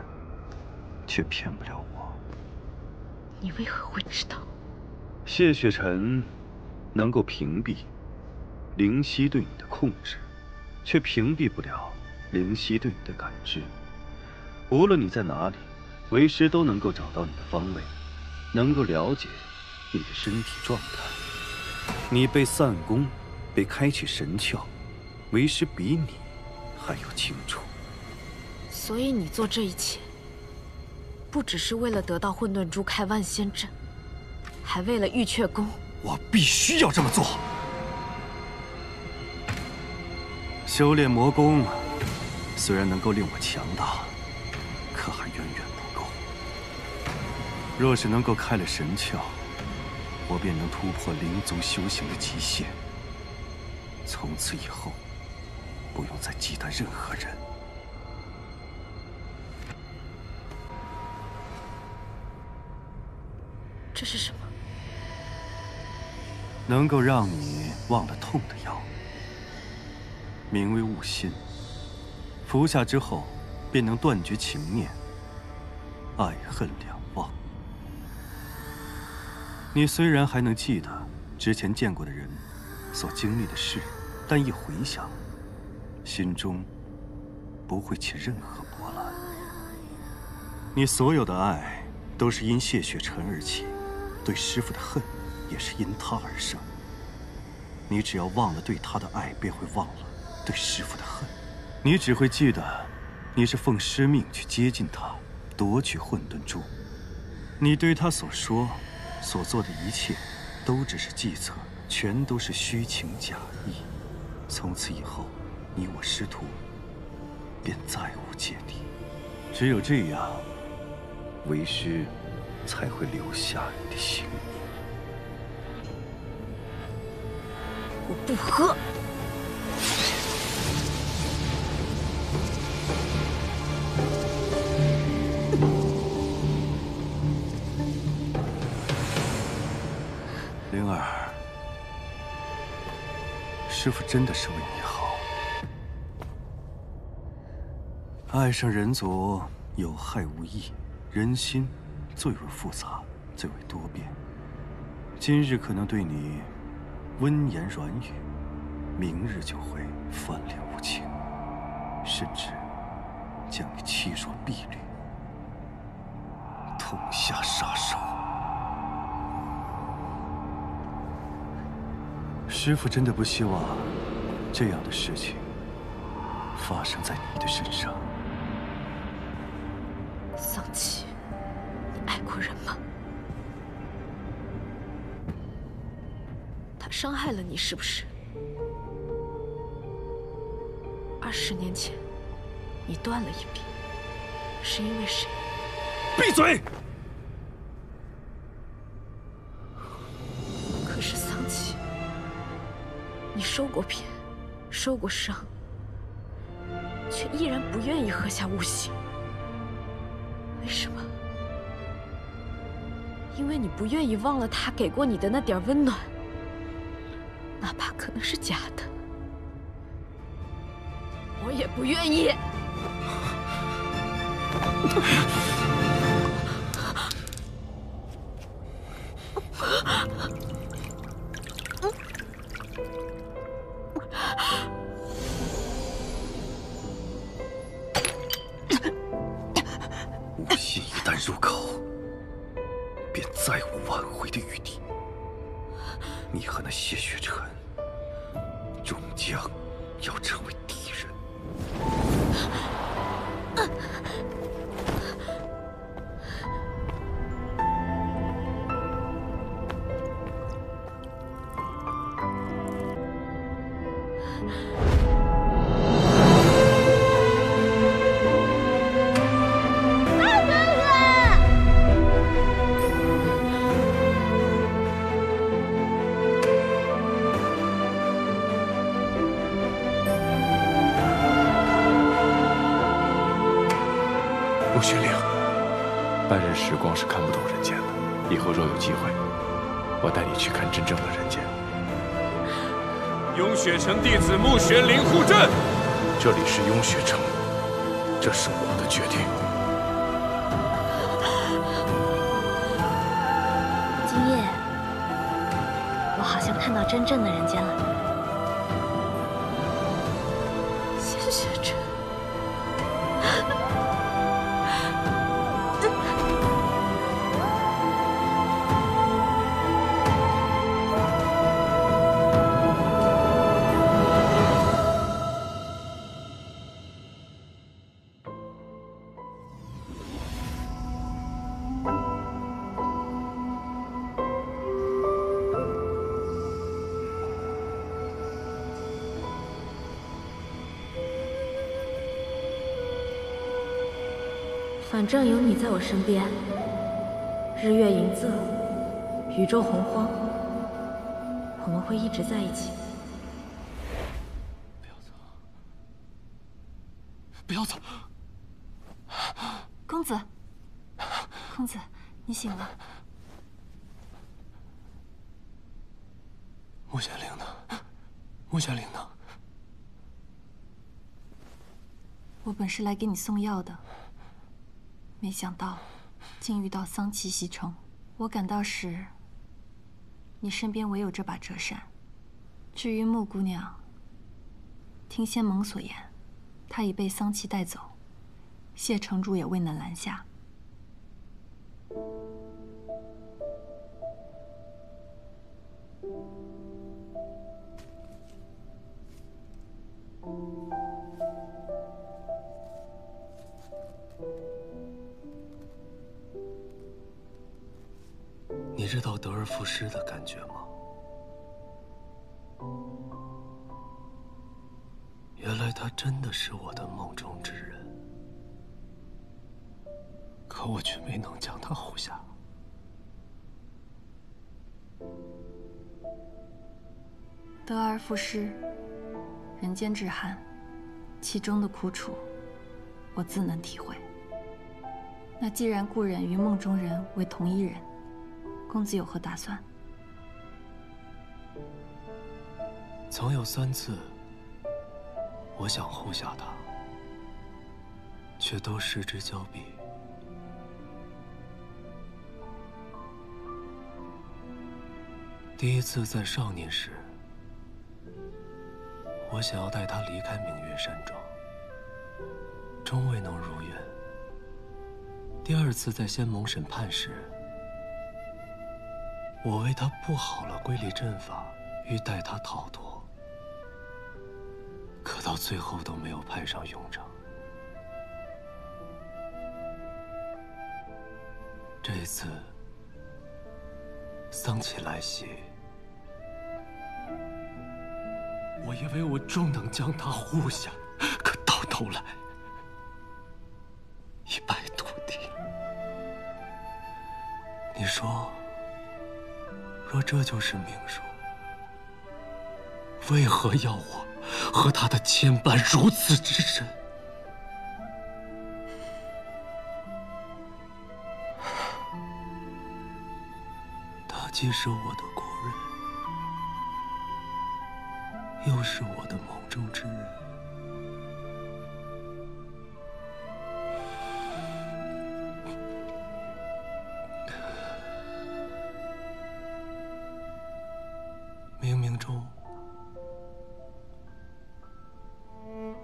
却骗不了我。你为何会知道？谢雪尘能够屏蔽灵犀对你的控制，却屏蔽不了灵犀对你的感知。无论你在哪里，为师都能够找到你的方位，能够了解你的身体状态。你被散功，被开启神窍，为师比你还要清楚。所以你做这一切，不只是为了得到混沌珠开万仙阵，还为了玉阙功。我必须要这么做。修炼魔功虽然能够令我强大，可还远远不够。若是能够开了神窍，我便能突破灵族修行的极限。从此以后，不用再忌惮任何人。这是什么？能够让你忘了痛的药，名为悟心。服下之后，便能断绝情念，爱恨两忘。你虽然还能记得之前见过的人所经历的事，但一回想，心中不会起任何波澜。你所有的爱都是因谢雪尘而起，对师父的恨也是因他而生。你只要忘了对他的爱，便会忘了对师父的恨。你只会记得，你是奉师命去接近他，夺取混沌珠。你对他所说、所做的一切，都只是计策，全都是虚情假意。从此以后，你我师徒便再无芥蒂。只有这样，为师才会留下你的姓名。我不喝。灵儿，师父真的是为你好。爱上人族有害无益，人心最为复杂，最为多变。今日可能对你温言软语，明日就会翻脸无情，甚至将你欺若敝履，痛下杀手。师父真的不希望这样的事情发生在你的身上。桑琪，你爱过人吗？他伤害了你，是不是？20年前，你断了一臂，是因为谁？闭嘴！可是桑琪，你受过骗，受过伤，却依然不愿意喝下雾醒。为什么？因为你不愿意忘了他给过你的那点温暖，哪怕可能是假的。我也不愿意。雾心一旦入口，便再无挽回的余地。你和那谢雪尘，终将要成为敌人。穆玄灵，半日时光是看不懂人间的。以后若有机会，我带你去看真正的人间。雍雪城弟子穆玄灵护阵。这里是雍雪城，这是我的决定。今夜，我好像看到真正的人间了。谢雪尘。反正有你在我身边，日月盈昃，宇宙洪荒，我们会一直在一起。不要走！公子，公子，你醒了。穆玄灵呢？穆玄灵呢？我本是来给你送药的。没想到，竟遇到桑奇袭城。我赶到时，你身边唯有这把折扇。至于穆姑娘，听仙盟所言，她已被桑奇带走，谢城主也未能拦下。你知道得而复失的感觉吗？原来他真的是我的梦中之人，可我却没能将他护下。得而复失，人间至汉，其中的苦楚，我自能体会。那既然故人与梦中人为同一人，公子有何打算？曾有3次，我想护下他，却都失之交臂。第一次在少年时，我想要带他离开明月山庄，终未能如愿。第2次在仙盟审判时，我为他布好了瑰丽阵法，欲带他逃脱，可到最后都没有派上用场。这一次，桑奇来袭，我以为我终能将他护下，可到头来一败涂地。你说，若这就是命数，为何要我和他的牵绊如此之深？既是我的故人，又是我的梦中之人。冥冥中，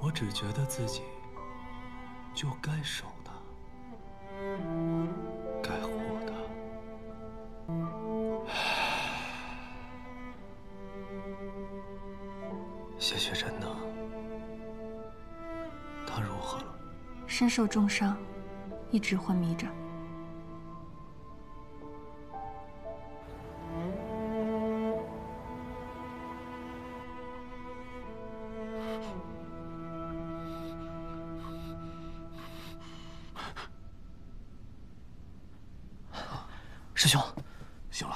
我只觉得自己就该守他，该护他。谢雪晨呢？他如何了？身受重伤，一直昏迷着。师兄，行了，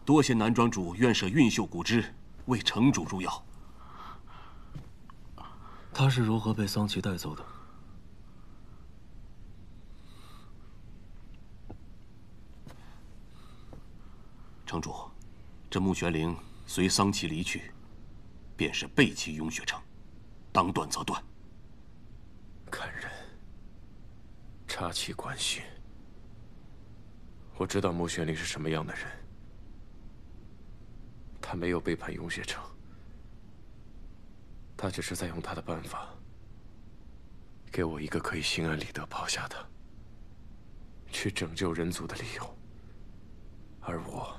多谢南庄主愿舍运秀骨枝，为城主入药。他是如何被桑琪带走的？城主，这穆玄灵随桑琪离去，便是背弃雍雪城，当断则断。看人，察其关系。我知道穆玄灵是什么样的人，他没有背叛雍雪城，他只是在用他的办法，给我一个可以心安理得抛下他，去拯救人族的理由，而我，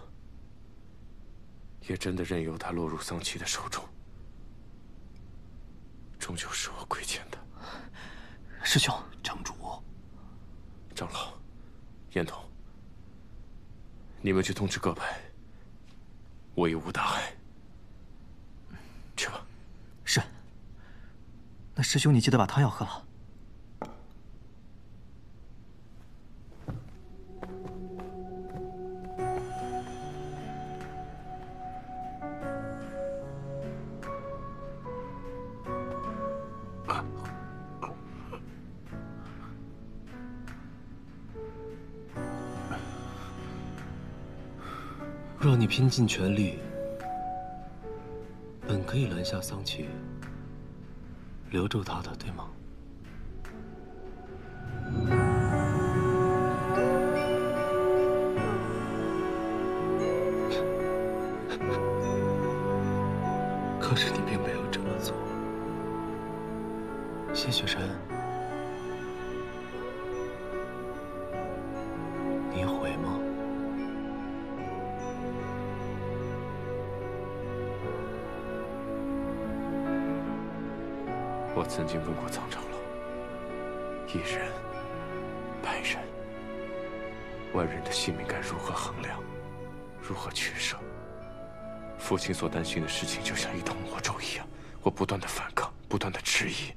也真的任由他落入桑琪的手中，终究是我亏欠的。师兄，城主，长老，严童。你们去通知各派，我已无大碍。去吧。是。那师兄，你记得把汤药喝了。若你拼尽全力，本可以拦下桑琪，留住他的，对吗？可是你并没有这么做，谢雪晨，你悔吗？我曾经问过苍长老，一人、百人、万人的性命该如何衡量，如何取舍？父亲所担心的事情就像一道魔咒一样，我不断的反抗，不断的质疑。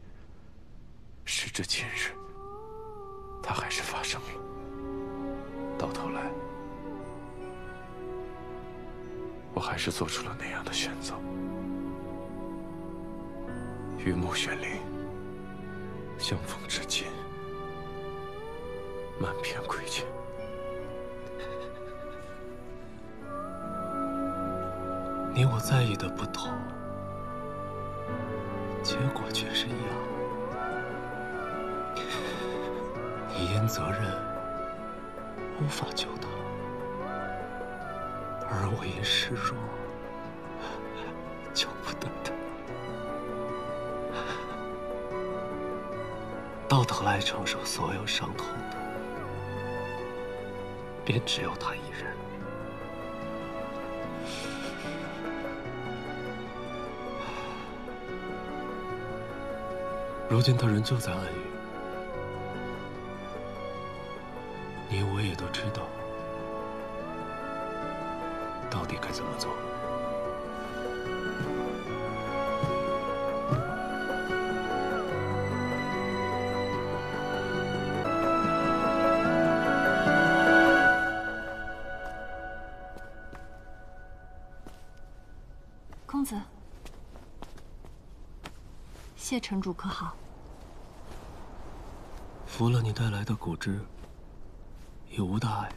时至今日，它还是发生了。到头来，我还是做出了那样的选择。与穆玄灵相逢至今，满篇亏欠。你我在意的不同，结果却是一样。你因责任无法救他，而我因示弱救不得他。到头来承受所有伤痛的，便只有他一人。如今他仍旧在暗域，你我也都知道到底该怎么做。公子，谢城主可好？服了你带来的骨枝，也无大碍。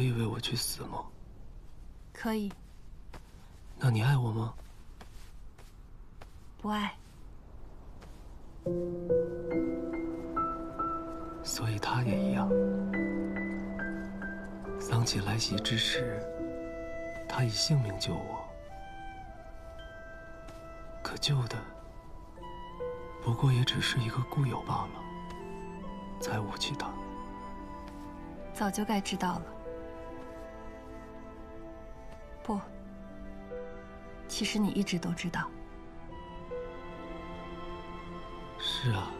可以为我去死吗？可以。那你爱我吗？不爱。所以他也一样。桑启来袭之时，他以性命救我，可救的不过也只是一个故友罢了，再无其他。早就该知道了。不，其实你一直都知道。是啊，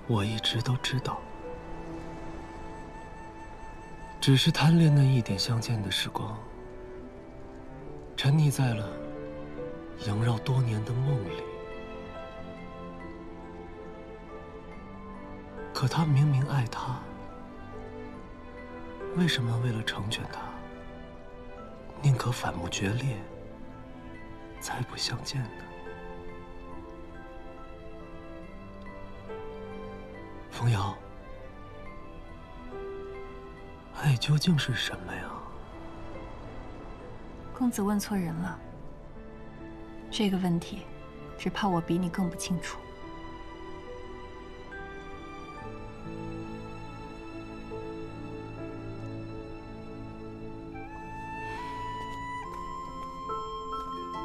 我一直都知道，只是贪恋那一点相见的时光，沉溺在了萦绕多年的梦里。可他明明爱她，为什么为了成全她，宁可反目决裂，再不相见呢？风瑶，爱究竟是什么呀？公子问错人了。这个问题，只怕我比你更不清楚。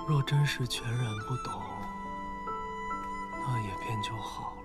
若真是全然不懂，那也便就好了。